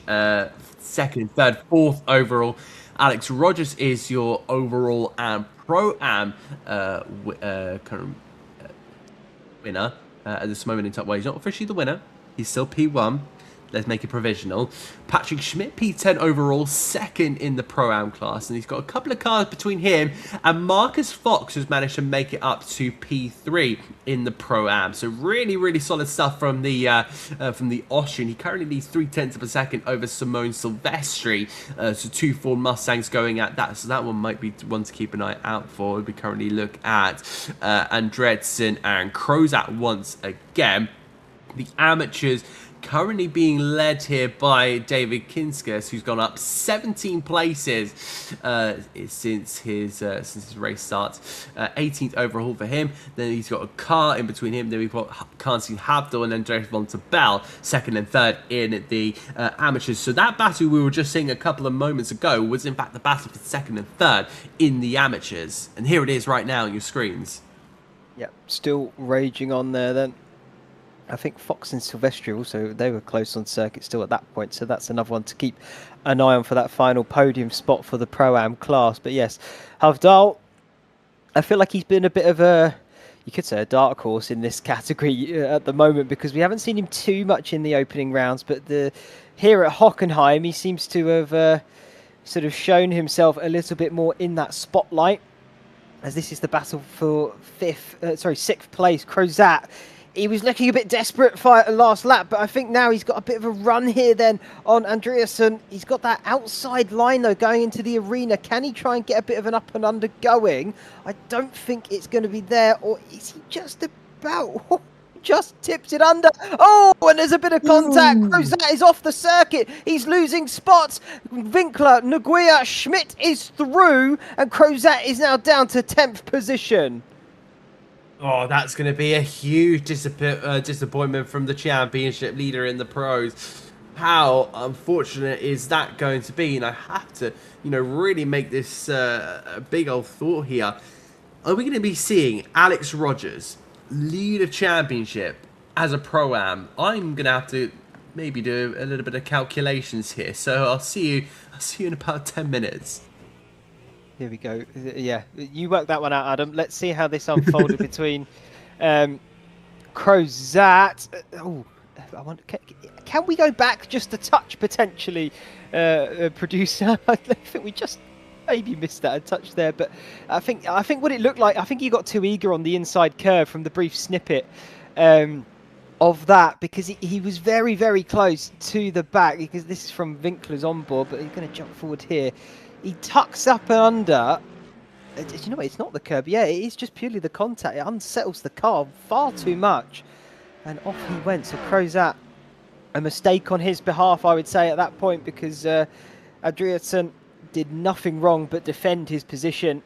second, third, fourth overall. Alex Rogers is your overall and pro-am winner at this moment in time. Well, he's not officially the winner. He's still P1. Let's make it provisional. Patrick Schmidt, P10 overall, second in the Pro-Am class. And he's got a couple of cars between him and Marcus Fox, who's managed to make it up to P3 in the Pro-Am. So really, really solid stuff from the Austrian. He currently leads 0.3 of a second over Simone Silvestri. So 2 Ford Mustangs going at that. So that one might be one to keep an eye out for. We currently look at Andredsen and Krozat once again. The amateurs currently being led here by David Kinskas, who's gone up 17 places since his race starts. 18th overall for him. Then he's got a car in between him. Then we've got Kansi Havdal and then Andreas Montabell, second and third in the amateurs. So that battle we were just seeing a couple of moments ago was in fact the battle for second and third in the amateurs. And here it is right now on your screens. Yep, still raging on there then. I think Fox and Silvestri also, they were close on circuit still at that point, so that's another one to keep an eye on for that final podium spot for the Pro-Am class. But yes, Havdal, I feel like he's been a bit of a, you could say a dark horse in this category at the moment, because we haven't seen him too much in the opening rounds, but here at Hockenheim, he seems to have sort of shown himself a little bit more in that spotlight, as this is the battle for sixth place. Krozat, he was looking a bit desperate for last lap, but I think now he's got a bit of a run here then on Andreasen. He's got that outside line though going into the arena. Can he try and get a bit of an up and under going? I don't think it's going to be there, or is he just about... just tipped it under. Oh, and there's a bit of contact. Krozat is off the circuit. He's losing spots. Winkler, Nguyen, Schmidt is through, and Krozat is now down to 10th position. Oh, that's going to be a huge disappointment from the championship leader in the pros. How unfortunate is that going to be? And I have to, you know, really make this a big old thought here. Are we going to be seeing Alex Rogers lead a championship as a Pro-Am? I'm going to have to maybe do a little bit of calculations here. So I'll see you in about 10 minutes. Here we go. Yeah, you work that one out, Adam. Let's see how this unfolded between Krozat. Oh, I wonder, can we go back just a touch potentially, producer? I think we just maybe missed that a touch there, but I think what it looked like, I think he got too eager on the inside curve from the brief snippet of that, because he was very, very close to the back, because this is from Winkler's on board, but he's going to jump forward here. He tucks up and under. Do you know what? It's not the curb. Yeah, it is just purely the contact. It unsettles the car far too much. And off he went. So Krozat, a mistake on his behalf, I would say, at that point, because Andreasen did nothing wrong but defend his position.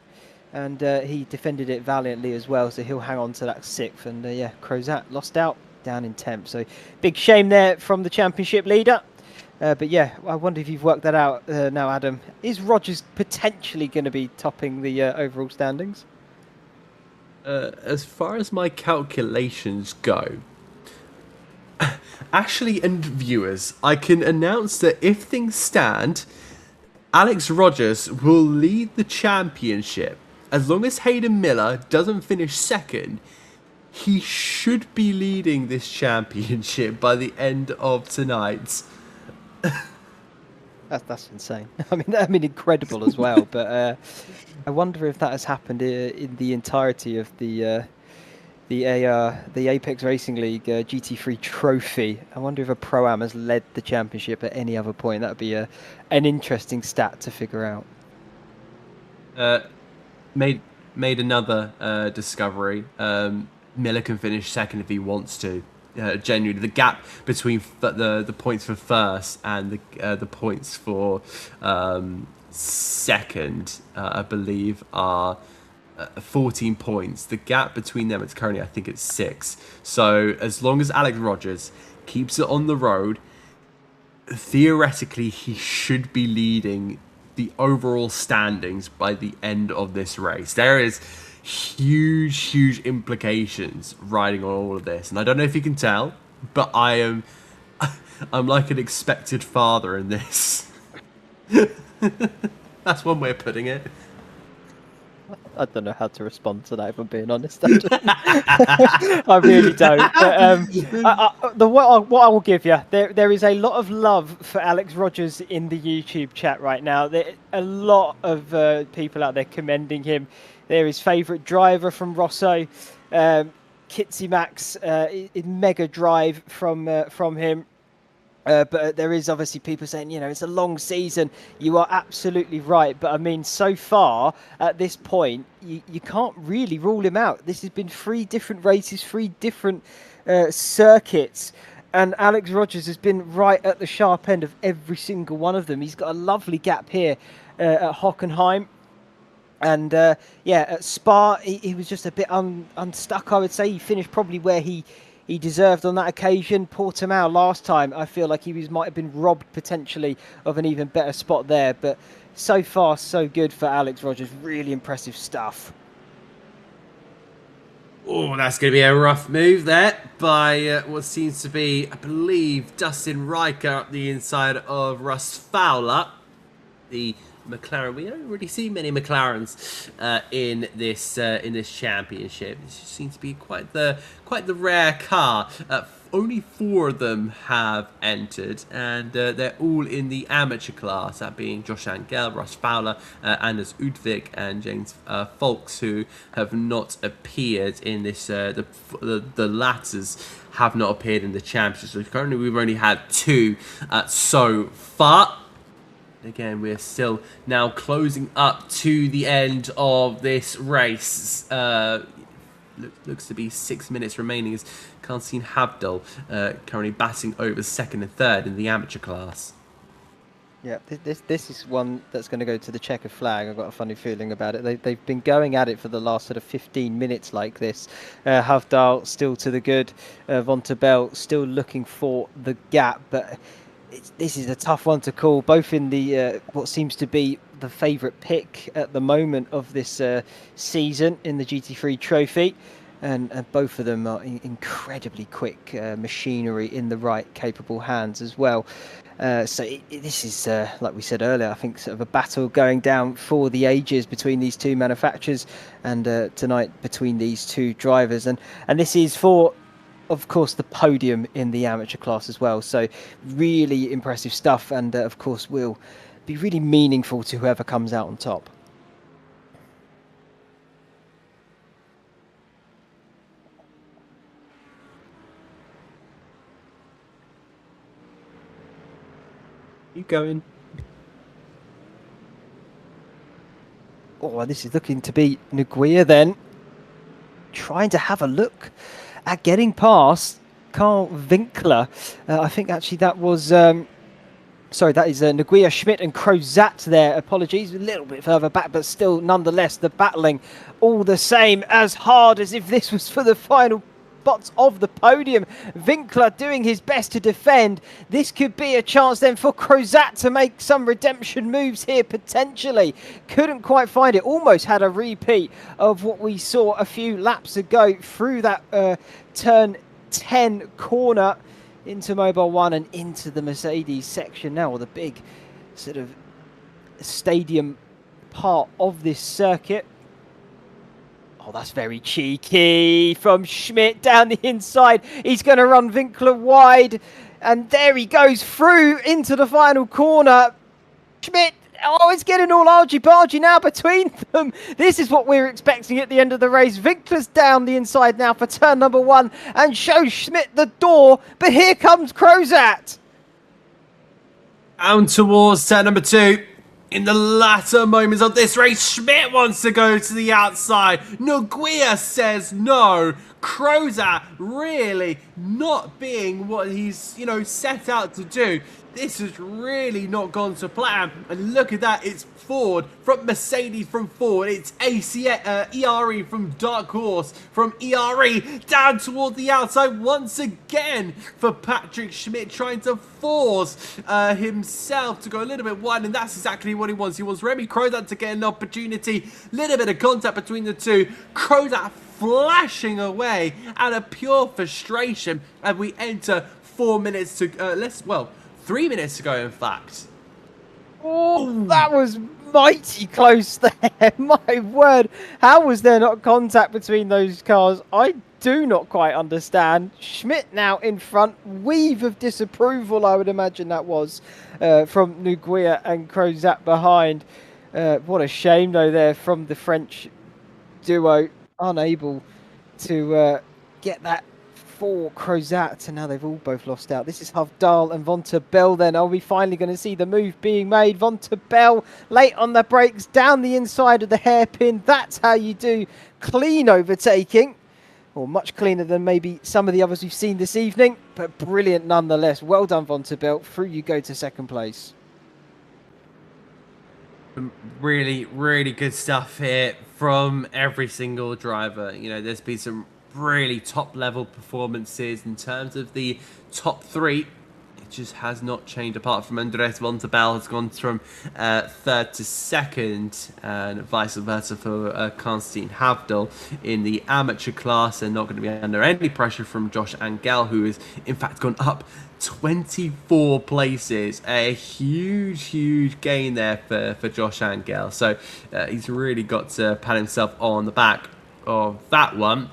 And he defended it valiantly as well. So he'll hang on to that 6th. And yeah, Krozat lost out down in 10th. So big shame there from the championship leader. But yeah, I wonder if you've worked that out now, Adam. Is Rogers potentially going to be topping the overall standings? As far as my calculations go, actually, and viewers, I can announce that if things stand, Alex Rogers will lead the championship. As long as Hayden Miller doesn't finish second, he should be leading this championship by the end of tonight. That's insane. I mean, incredible as well. But I wonder if that has happened in the entirety of the the Apex Racing League GT3 trophy. I wonder if a Pro-Am has led the championship at any other point. That would be an interesting stat to figure out. Made another discovery. Miller can finish second if he wants to. Genuinely, the gap between the points for first and the points for second, I believe, are 14 points. The gap between them is currently, I think, it's 6. So as long as Alex Rogers keeps it on the road, theoretically he should be leading the overall standings by the end of this race. There is huge implications riding on all of this, and I don't know if you can tell, but I'm like an expected father in this. That's one way of putting it. I don't know how to respond to that, if I'm being honest. I really don't. But, what I will give you, there is a lot of love for Alex Rogers in the YouTube chat right now. There a lot of people out there commending him. They're his favourite driver from Rosso. Kitsy Max, mega drive from him. But there is obviously people saying, it's a long season. You are absolutely right. But I mean, so far at this point, you can't really rule him out. This has been 3 different races, 3 different circuits. And Alex Rogers has been right at the sharp end of every single one of them. He's got a lovely gap here at Hockenheim. And at Spa, he was just a bit unstuck, I would say. He finished probably where he deserved on that occasion. Portimao last time, I feel like he might have been robbed potentially of an even better spot there. But so far, so good for Alex Rogers. Really impressive stuff. Oh, that's going to be a rough move there by what seems to be, I believe, Dustin Riker up the inside of Russ Fowler. The McLaren. We don't really see many McLarens in this championship. This seems to be quite the rare car. Only 4 of them have entered, and they're all in the amateur class. That being Josh Angel, Russ Fowler, Anders Udvik, and James Folks, who have not appeared in this. The latters have not appeared in the championship. So currently, we've only had 2 so far. Again, we're still now closing up to the end of this race. Looks to be 6 minutes remaining as Kansin Habdal currently batting over second and third in the amateur class. Yeah, this is one that's going to go to the checker flag. I've got a funny feeling about it. They've been going at it for the last sort of 15 minutes like this. Havdal still to the good. Von Tabel still looking for the gap, but this is a tough one to call, both in the what seems to be the favourite pick at the moment of this season in the GT3 trophy, and both of them are incredibly quick machinery in the right capable hands as well. So this is, like we said earlier, I think sort of a battle going down for the ages between these 2 manufacturers, and tonight between these 2 drivers, and this is for, of course, the podium in the amateur class as well. So really impressive stuff, and of course will be really meaningful to whoever comes out on top. You going? Oh, this is looking to be Nguyen then, trying to have a look at getting past Carl Winkler. I think actually that was, sorry, that is Nguyen, Schmidt and Crozat there. Apologies, a little bit further back, but still, nonetheless, the battling all the same, as hard as if this was for the final spots of the podium. Winkler doing his best to defend. This could be a chance then for Crozat to make some redemption moves here, potentially. Couldn't quite find it. Almost had a repeat of what we saw a few laps ago through that turn 10 corner into Mobile 1 and into the Mercedes section now, or the big sort of stadium part of this circuit. Oh, that's very cheeky from Schmidt down the inside. He's going to run Winkler wide. And there he goes through into the final corner. Schmidt Oh, it's getting all argy-bargy now between them. This is what we're expecting at the end of the race. Victor's down the inside now for turn number 1 and shows Schmidt the door. But here comes Crozat. Down towards turn number 2. In the latter moments of this race, Schmidt wants to go to the outside. Nguia says no. Crozat really not being what he's, set out to do. This has really not gone to plan. And look at that, it's Ford from Mercedes from Ford. It's ERE from Dark Horse from ERE down toward the outside once again for Patrick Schmidt, trying to force himself to go a little bit wide, and that's exactly what he wants. He wants Remy Crozat to get an opportunity. Little bit of contact between the two. Crozat flashing away out of pure frustration, and we enter 4 minutes to 3 minutes to go, in fact. Oh, that was mighty close there. My word. How was there not contact between those cars? I do not quite understand. Schmidt now in front. Weave of disapproval, I would imagine that was, from Nguia and Crozat behind. What a shame, though, there from the French duo. Unable to get that for Crozat, and now they've all both lost out. This is Havdal and Von ter Bell then. Are we finally going to see the move being made? Von ter Bell late on the brakes, down the inside of the hairpin. That's how you do clean overtaking, or much cleaner than maybe some of the others we've seen this evening, but brilliant nonetheless. Well done, Von ter Bell. Through you go to second place. Really, really good stuff here from every single driver. There's been some really top level performances in terms of the top 3. It just has not changed, apart from Andres Von ter Bell has gone from 3rd to 2nd, and vice versa for Konstantin Havdal in the amateur class, and not going to be under any pressure from Josh Angel, who has in fact gone up 24 places. A huge gain there for Josh Angel. So he's really got to pat himself on the back of that one.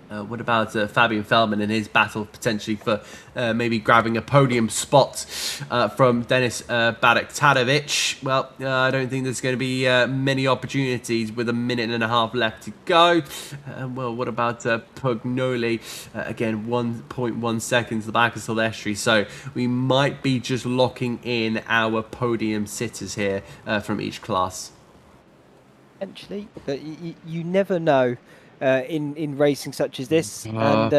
What about Fabian Feldman in his battle potentially for maybe grabbing a podium spot from Denis Badaktadovich? Well, I don't think there's going to be many opportunities with a minute and a half left to go. Well, what about Pugnoli? Again, 1.1 seconds the back of Silvestri. So we might be just locking in our podium sitters here from each class. Potentially, but you never know. In racing such as this, and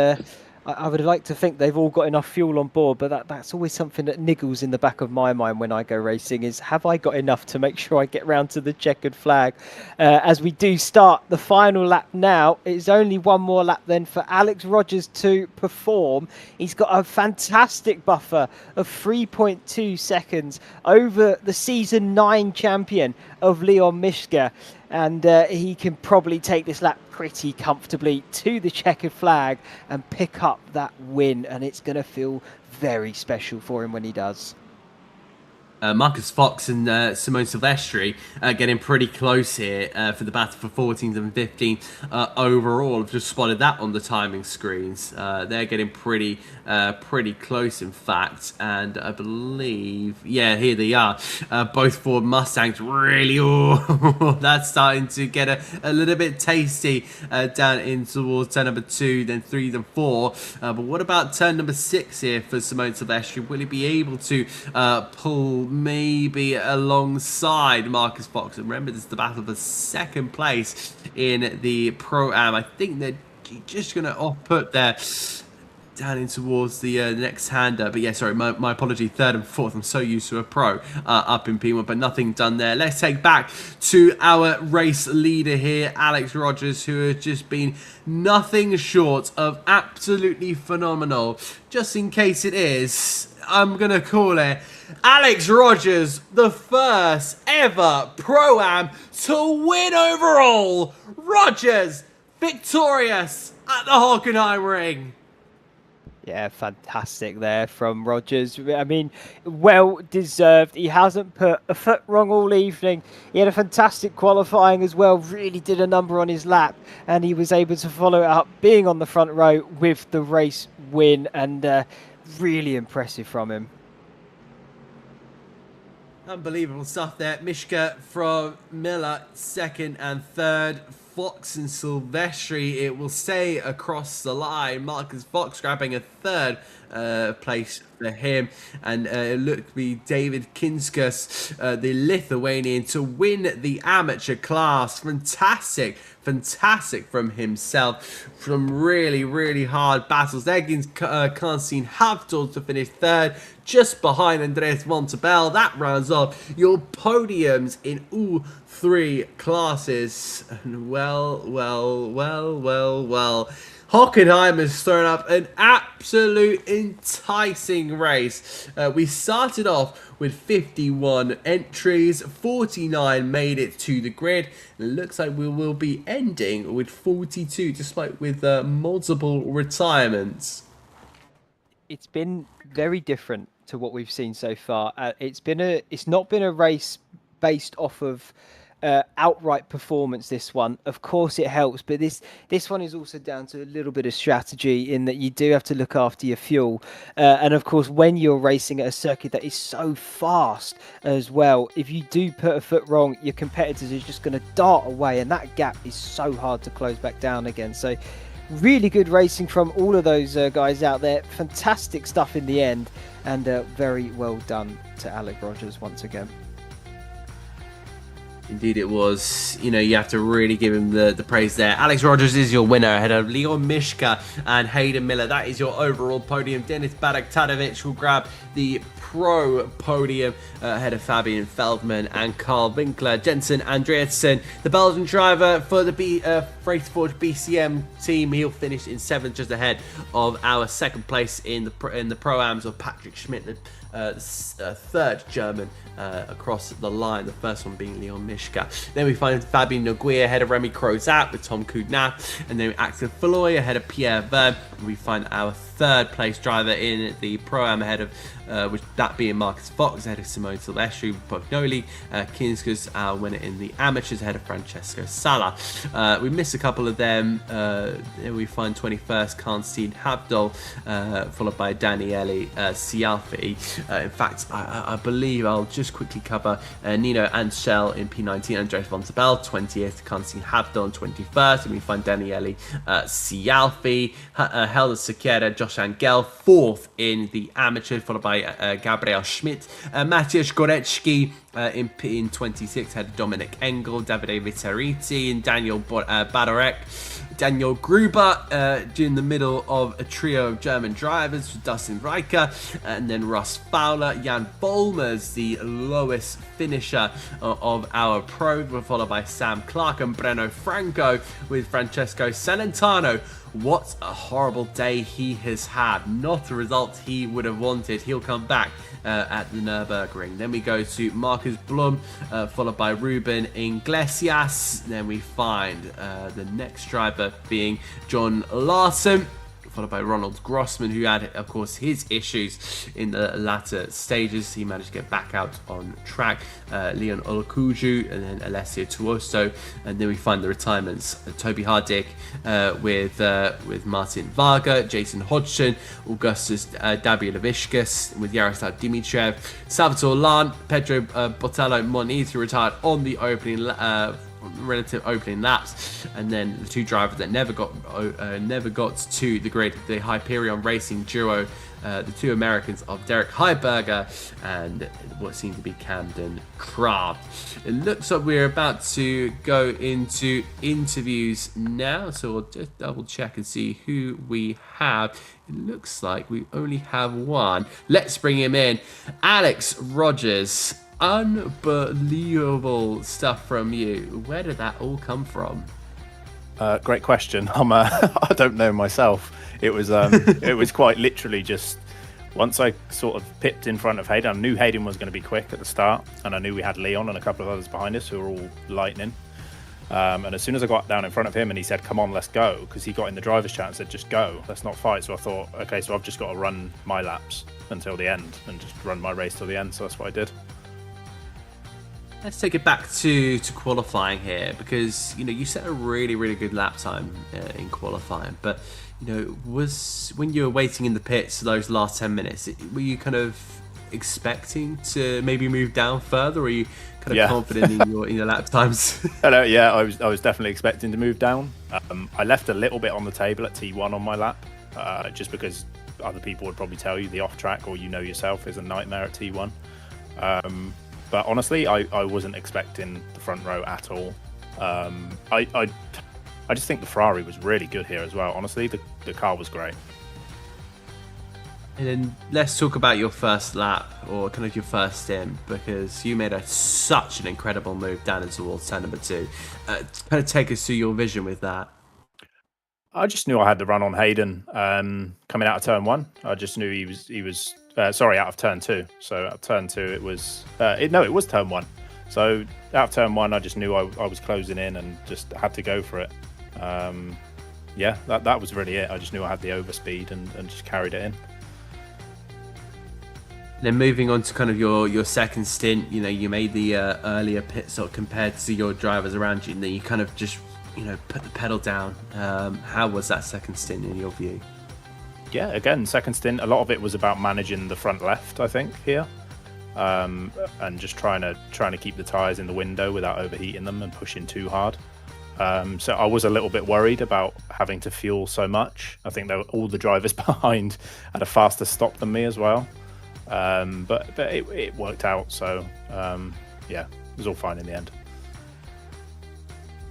I would like to think they've all got enough fuel on board, but that's always something that niggles in the back of my mind when I go racing, is have I got enough to make sure I get round to the checkered flag. As we do start the final lap now, it's only one more lap then for Alex Rogers to perform. He's got a fantastic buffer of 3.2 seconds over the season 9 champion of Leon Mishka. And he can probably take this lap pretty comfortably to the checkered flag and pick up that win. And it's going to feel very special for him when he does. Marcus Fox and Simone Silvestri getting pretty close here for the battle for 14th and 15th overall. I've just spotted that on the timing screens. They're getting pretty close, in fact, and I believe, yeah, here they are. Both Ford Mustangs really, that's starting to get a little bit tasty down in towards turn number 2, then 3, then 4. But what about turn number 6 here for Simone Silvestri? Will he be able to pull maybe alongside Marcus Fox? And remember, this is the battle for 2nd place in the Pro-Am. I think they're just going to put there down in towards the next hander. But yeah, sorry, my apology, 3rd and 4th. I'm so used to a Pro up in P1, but nothing done there. Let's take back to our race leader here, Alex Rogers, who has just been nothing short of absolutely phenomenal. Just in case it is, I'm going to call it Alex Rogers, the first ever Pro-Am to win overall. Rogers victorious at the Hockenheim ring. Yeah, fantastic there from Rogers. I mean, well deserved. He hasn't put a foot wrong all evening. He had a fantastic qualifying as well. Really did a number on his lap, and he was able to follow it up, being on the front row with the race win, and really impressive from him. Unbelievable stuff there. Mishka from Miller, second and third. Fox and Silvestri, it will stay across the line. Marcus Fox grabbing a third place for him. And it looked to be David Kinskus, the Lithuanian, to win the amateur class. Fantastic from himself. From really hard battles. Egins Konstantin Havdol to finish third, just behind Andreas Montabel. That rounds off your podiums in all three classes. And well. Hockenheim has thrown up an absolute enticing race. We started off with 51 entries, 49 made it to the grid. It looks like we will be ending with 42, despite with multiple retirements. It's been very different to what we've seen so far. It's not been a race based off of outright performance. This one, of course, it helps, but this one is also down to a little bit of strategy, in that you do have to look after your fuel, and of course, when you're racing at a circuit that is so fast as well, if you do put a foot wrong, your competitors are just going to dart away, and that gap is so hard to close back down again. So really good racing from all of those guys out there. Fantastic stuff in the end, and very well done to Alec Rogers once again. Indeed it was. You know, you have to really give him the praise there. Alex Rogers is your winner ahead of Leon Mishka and Hayden Miller. That is your overall podium. Denis Baraktanovic will grab the pro podium ahead of Fabian Feldman and Carl Winkler. Jensen Andreasen, the Belgian driver for the Racesport BCM team, he'll finish in 7th, just ahead of our second place in the Pro-Ams of Patrick Schmidt, the third German across the line, the first one being Leon Mishka. Then we find Fabien Noguia ahead of Remy Crozat with Tom Kudnap, and then Axel Floy ahead of Pierre Verne. And we find our third place driver in the Pro-Am ahead of which that being Marcus Fox ahead of Simone Silvestri with Pognoli. Kinskus, our winner in the amateurs, ahead of Francesco Sala. We missed a couple of them. We find 21st Konstantin Habdol, followed by Daniele Sialfi. In fact, I believe I'll just quickly cover Nino Anschel in P19, Andres von Tabel 20th, Konstantin Habdol 21st, and we find Daniele Sialfi, Helder Sequeira, Josh Angel 4th in the amateur, followed by Gabriel Schmidt, Matthias Gorecki in 26, had Dominic Engel, Davide Vitariti, and Daniel Badorek. Daniel Gruber in the middle of a trio of German drivers, Dustin Reicher, and then Russ Fowler. Jan Bolmers, the lowest finisher of our pro, followed by Sam Clark and Breno Franco with Francesco Celentano. What a horrible day he has had. Not a result he would have wanted. He'll come back at the Nürburgring. Then we go to Marcus Blum, followed by Ruben Iglesias. Then we find the next driver being John Larson, followed by Ronald Grossman, who had, of course, his issues in the latter stages. He managed to get back out on track. Leon Olukuju, and then Alessio Tuoso. And then we find the retirements. Toby Hardick with Martin Varga, Jason Hodgson, Augustus Dabielevishkas with Yaroslav Dimitriev, Salvatore Lan, Pedro Botello Moniz, who retired on the relative opening laps, and then the two drivers that never got to the grid, the Hyperion Racing duo, the two Americans of Derek Heiberger and what seemed to be Camden Craft. It looks like we're about to go into interviews now, so we'll just double check and see who we have. It looks like we only have one. Let's bring him in. Alex Rogers. Unbelievable stuff from you. Where did that all come from? Great question. I don't know myself. It was quite literally just once I sort of pipped in front of Hayden. I knew Hayden was going to be quick at the start, and I knew we had Leon and a couple of others behind us who were all lightning. And as soon as I got down in front of him and he said, "Come on, let's go," because he got in the driver's chat and said, "Just go, let's not fight." So I thought, okay, so I've just got to run my laps until the end and just run my race till the end. So that's what I did. Let's take it back to qualifying here, because you set a really good lap time in qualifying, but was when you were waiting in the pits for those last 10 minutes, were you kind of expecting to maybe move down further, or are you kind of confident in your lap times? Hello, yeah, I was definitely expecting to move down. I left a little bit on the table at T1 on my lap, just because other people would probably tell you the off track, or yourself, is a nightmare at T1. But honestly, I wasn't expecting the front row at all. I just think the Ferrari was really good here as well. Honestly, the car was great. And then let's talk about your first lap, or kind of your first stint, because you made such an incredible move down into towards turn number 2. Kind of take us through your vision with that. I just knew I had the run on Hayden coming out of turn 1. I just knew he was out of turn 2. So out of turn 2, it was it was turn 1. So out of turn 1, I just knew I was closing in and just had to go for it. That was really it. I just knew I had the overspeed and just carried it in. Then moving on to kind of your second stint, you made the earlier pit stop compared to your drivers around you, and then you kind of just put the pedal down. How was that second stint in your view? Yeah, again, second stint, a lot of it was about managing the front left, I think, here, and just trying to keep the tyres in the window without overheating them and pushing too hard. So I was a little bit worried about having to fuel so much. I think all the drivers behind had a faster stop than me as well. But it worked out, so it was all fine in the end.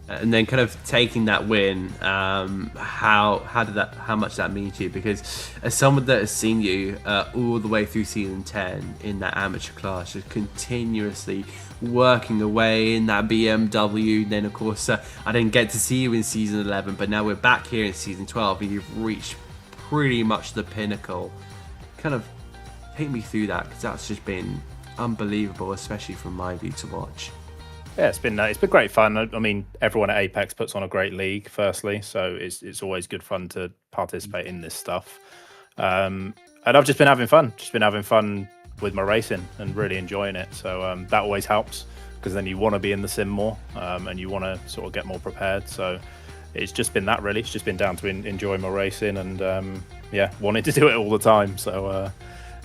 And then kind of taking that win, how much did that mean to you? Because as someone that has seen you all the way through season 10 in that amateur class, just continuously working away in that BMW, then of course I didn't get to see you in season 11, but now we're back here in season 12 and you've reached pretty much the pinnacle. Kind of take me through that, because that's just been unbelievable, especially from my view to watch. Yeah, it's been great fun. I mean, everyone at Apex puts on a great league, firstly, so it's always good fun to participate in this stuff. And I've just been having fun with my racing and really enjoying it. So that always helps, because then you want to be in the sim more, and you want to sort of get more prepared. So it's just been that, really. It's just been down to enjoying my racing and wanting to do it all the time. So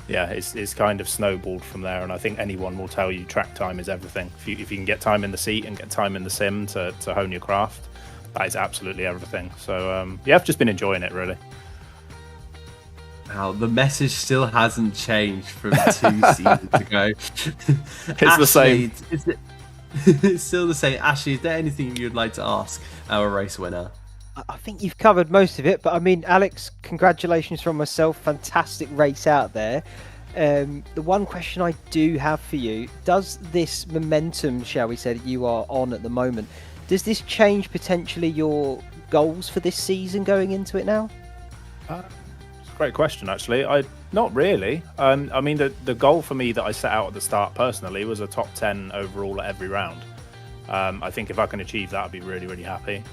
it's kind of snowballed from there, and I think anyone will tell you track time is everything. If you can get time in the seat and get time in the sim to hone your craft, that is absolutely everything. So I've just been enjoying it, really. Wow, the message still hasn't changed from 2 seasons ago. It's Ashley, the same. It's still the same. Ashley, is there anything you'd like to ask our race winner? I think you've covered most of it, but I mean, Alex, congratulations from myself. Fantastic race out there. The one question I do have for you, does this momentum, shall we say, that you are on at the moment, does this change potentially your goals for this season going into it now? It's a great question, actually. Not really. I mean, the goal for me that I set out at the start personally was a top 10 overall at every round. I think if I can achieve that, I'd be really, really happy.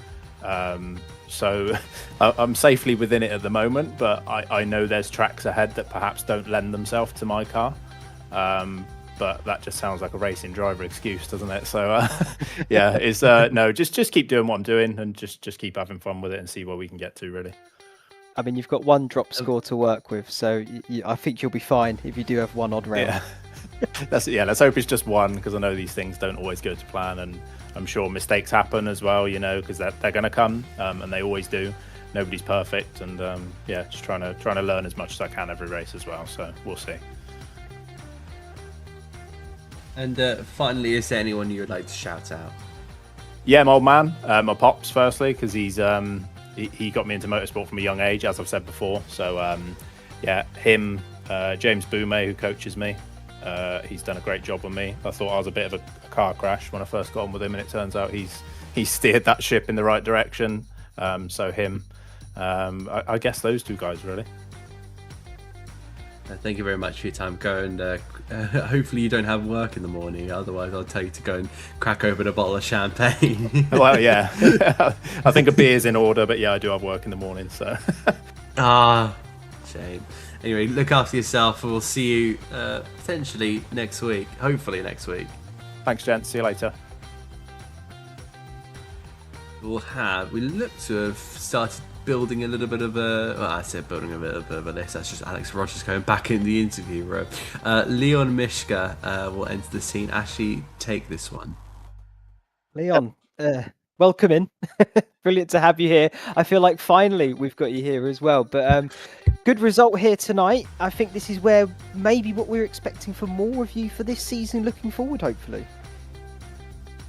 So I'm safely within it at the moment, but I know there's tracks ahead that perhaps don't lend themselves to my car. But that just sounds like a racing driver excuse, doesn't it? So it's no, just keep doing what I'm doing and just keep having fun with it and see where we can get to, really. I mean, you've got one drop score to work with, so I think you'll be fine if you do have one odd round. Yeah. Let's hope it's just one, because I know these things don't always go to plan, and I'm sure mistakes happen as well, because they're going to come, and they always do. Nobody's perfect, and just trying to learn as much as I can every race as well. So we'll see. And finally, is there anyone you would like to shout out? Yeah, my old man, my pops, firstly, because he's he got me into motorsport from a young age, as I've said before. So him, James Boumet, who coaches me. He's done a great job with me. I thought I was a bit of a car crash when I first got on with him, and it turns out he's steered that ship in the right direction. So him, I guess those 2 guys, really. Thank you very much for your time. Go and hopefully you don't have work in the morning. Otherwise, I'll tell you to go and crack open a bottle of champagne. Well, yeah. I think a beer's in order, but yeah, I do have work in the morning. So. Shame. Anyway, look after yourself, and we'll see you potentially next week. Hopefully next week. Thanks, gents. See you later. We look to have started building a little bit of a, well, I said building a bit of a list, that's just Alex Rogers going back in the interview room. Leon Mishka will enter the scene. Ashley, take this one. Leon, welcome in. Brilliant to have you here. I feel like finally we've got you here as well. But good result here tonight. I think this is where maybe what we're expecting for more of you for this season, looking forward, hopefully.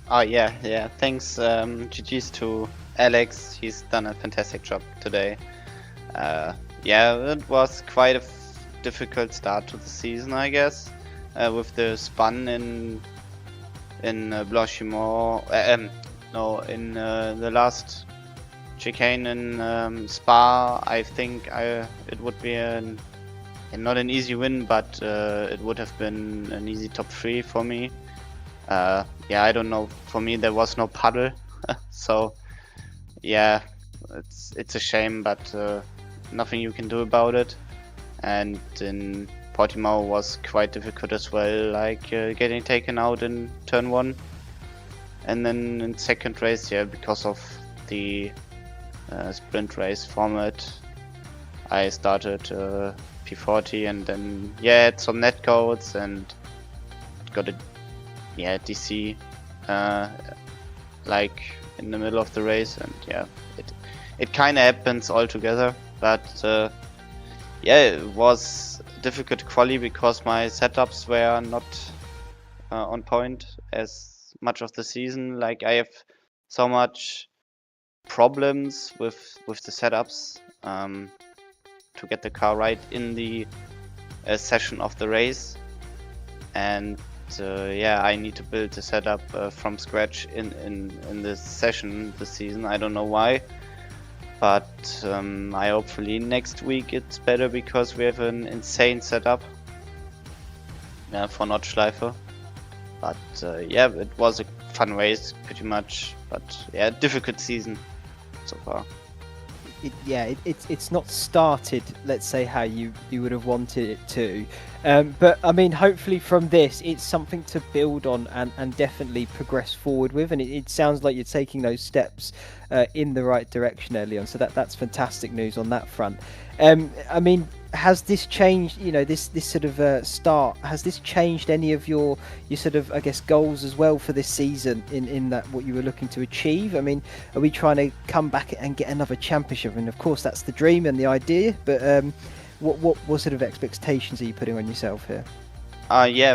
Oh yeah. Thanks, GG's to Alex. He's done a fantastic job today. It was quite a difficult start to the season, I guess, with the spun in Blanchimont. In the last chicane in Spa. I think it would be not an easy win, but it would have been an easy top 3 for me. I don't know. For me, there was no puddle, so yeah, it's a shame, but nothing you can do about it. And in Portimao was quite difficult as well, like getting taken out in turn 1, and then in second race, because of the sprint race format, I started P40 and then had some net codes and got a DC like in the middle of the race, and it kind of happens all together. But it was difficult quali because my setups were not on point as much of the season. Like, I have so much problems with the setups to get the car right in the session of the race, and I need to build the setup from scratch in this session this season. I don't know why, but I hopefully next week it's better because we have an insane setup for Nordschleife. But it was a fun race pretty much, but difficult season so far. It's not started, let's say, how you would have wanted it to, but I mean, hopefully from this it's something to build on and definitely progress forward with, and it sounds like you're taking those steps in the right direction there, Leon, so that's fantastic news on that front. I mean, has this changed, this sort of start, has this changed any of your sort of, I guess, goals as well for this season in that what you were looking to achieve? I mean, are we trying to come back and get another championship? And of course that's the dream and the idea, but what sort of expectations are you putting on yourself here?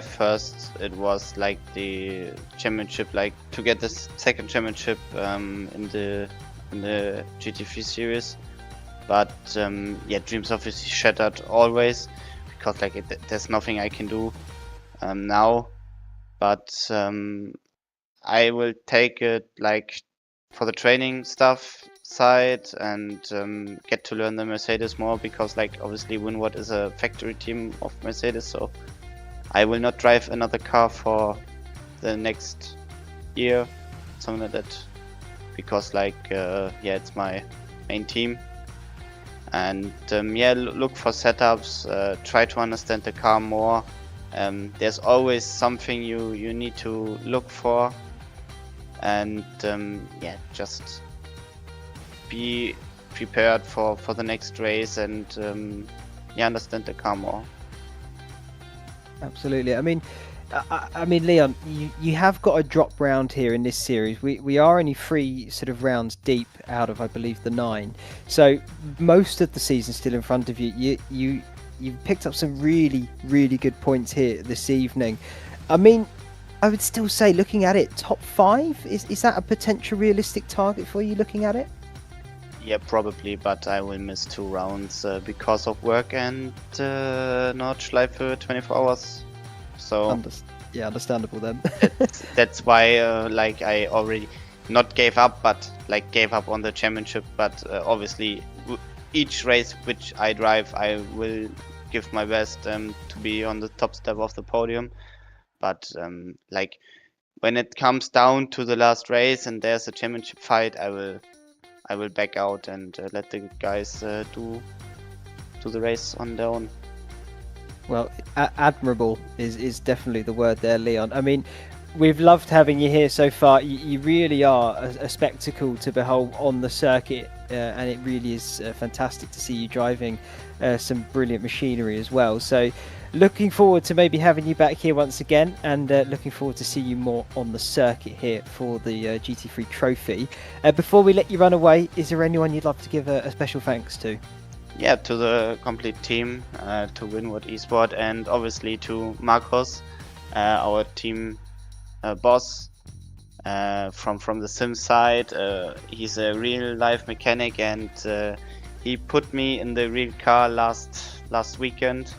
First it was like the championship, like to get the second championship in the GT3 series. But dreams obviously shattered always, because there's nothing I can do now. But I will take it like for the training stuff side and get to learn the Mercedes more, because obviously Winward is a factory team of Mercedes, so I will not drive another car for the next year, something like that, because it's my main team. And look for setups, try to understand the car more. There's always something you need to look for, and just be prepared for the next race and understand the car more. Absolutely. I mean, Leon, you have got a drop round here in this series. We are only 3 sort of rounds deep out of, I believe, the 9. So most of the season still in front of you. You've picked up some really, really good points here this evening. I mean, I would still say, looking at it, top 5? Is that a potential realistic target for you, looking at it? Yeah, probably, but I will miss 2 rounds because of work and Nordschleife 24 hours. So understandable then. that's why I already not gave up, but gave up on the championship. But obviously each race which I drive, I will give my best to be on the top step of the podium. But when it comes down to the last race and there's a championship fight, I will back out and let the guys do the race on their own. Well, admirable is definitely the word there, Leon. I mean, we've loved having you here so far. You really are a spectacle to behold on the circuit and it really is fantastic to see you driving some brilliant machinery as well. So looking forward to maybe having you back here once again, and looking forward to see you more on the circuit here for the GT3 trophy. Before we let you run away, is there anyone you'd love to give a special thanks to? Yeah, to the complete team, to Winwood Esport, and obviously to Marcos, our team boss from the sim side. He's a real life mechanic, and he put me in the real car last weekend.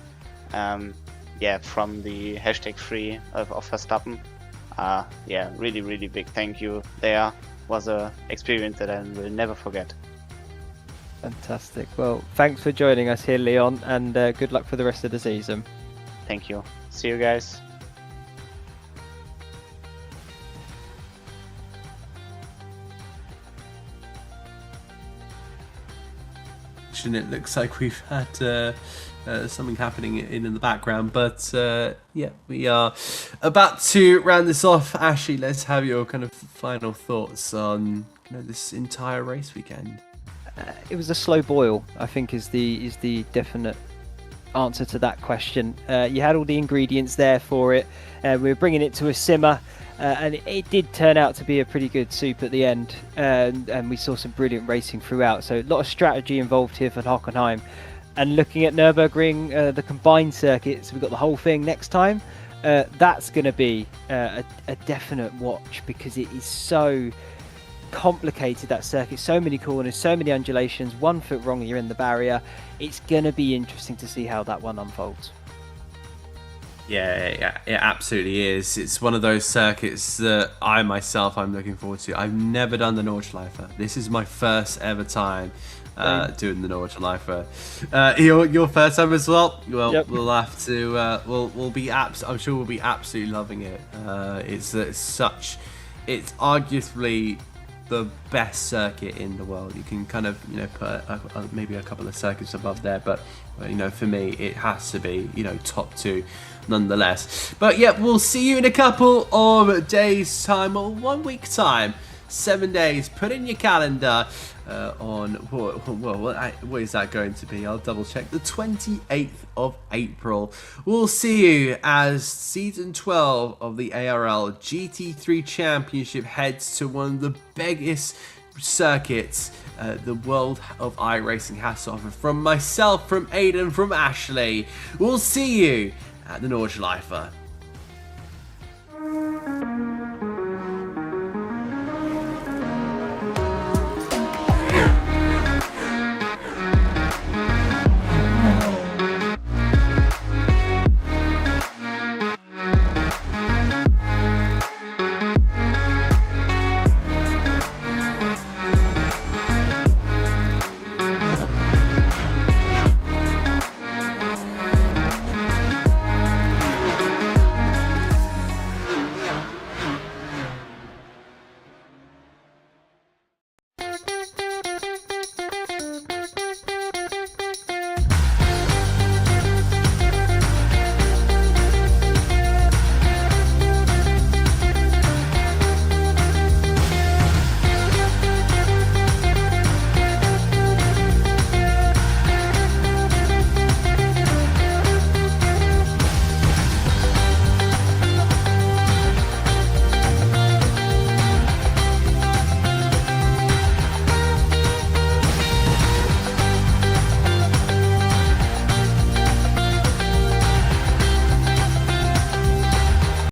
Yeah, from the #3 of Verstappen. Yeah, really big thank you there. Was a experience that I will never forget. Fantastic. Well, thanks for joining us here, Leon, and good luck for the rest of the season. Thank you. See you guys. It looks like we've had something happening in the background, but yeah, we are about to round this off. Ashley, let's have your kind of final thoughts on this entire race weekend. It was a slow boil, I think, is the definite answer to that question. You had all the ingredients there for it. We were bringing it to a simmer, and it did turn out to be a pretty good soup at the end. And we saw some brilliant racing throughout. So a lot of strategy involved here for Hockenheim. And looking at Nürburgring, the combined circuits, we've got the whole thing next time. That's going to be a definite watch, because it is so complicated, that circuit. So many corners, so many undulations. 1 foot wrong, you're in the barrier. It's going to be interesting to see how that one unfolds. Yeah, it absolutely is. It's one of those circuits that I'm looking forward to. I've never done the Nordschleife. This is my first ever time doing the Nordschleife. Your first time as well? Well, yep. We'll have to. I'm sure we'll be absolutely loving it. It's arguably the best circuit in the world. You can kind of put maybe a couple of circuits above there, but for me it has to be top 2 nonetheless. But yeah, we'll see you in a couple of days time, or 1 week time, 7 days. Put in your calendar on what is that going to be? I'll double check. The 28th of April. We'll see you as season 12 of the ARL GT3 Championship heads to one of the biggest circuits the world of iRacing has to offer. From myself, from Aidan, from Ashley, we'll see you at the Nordschleife.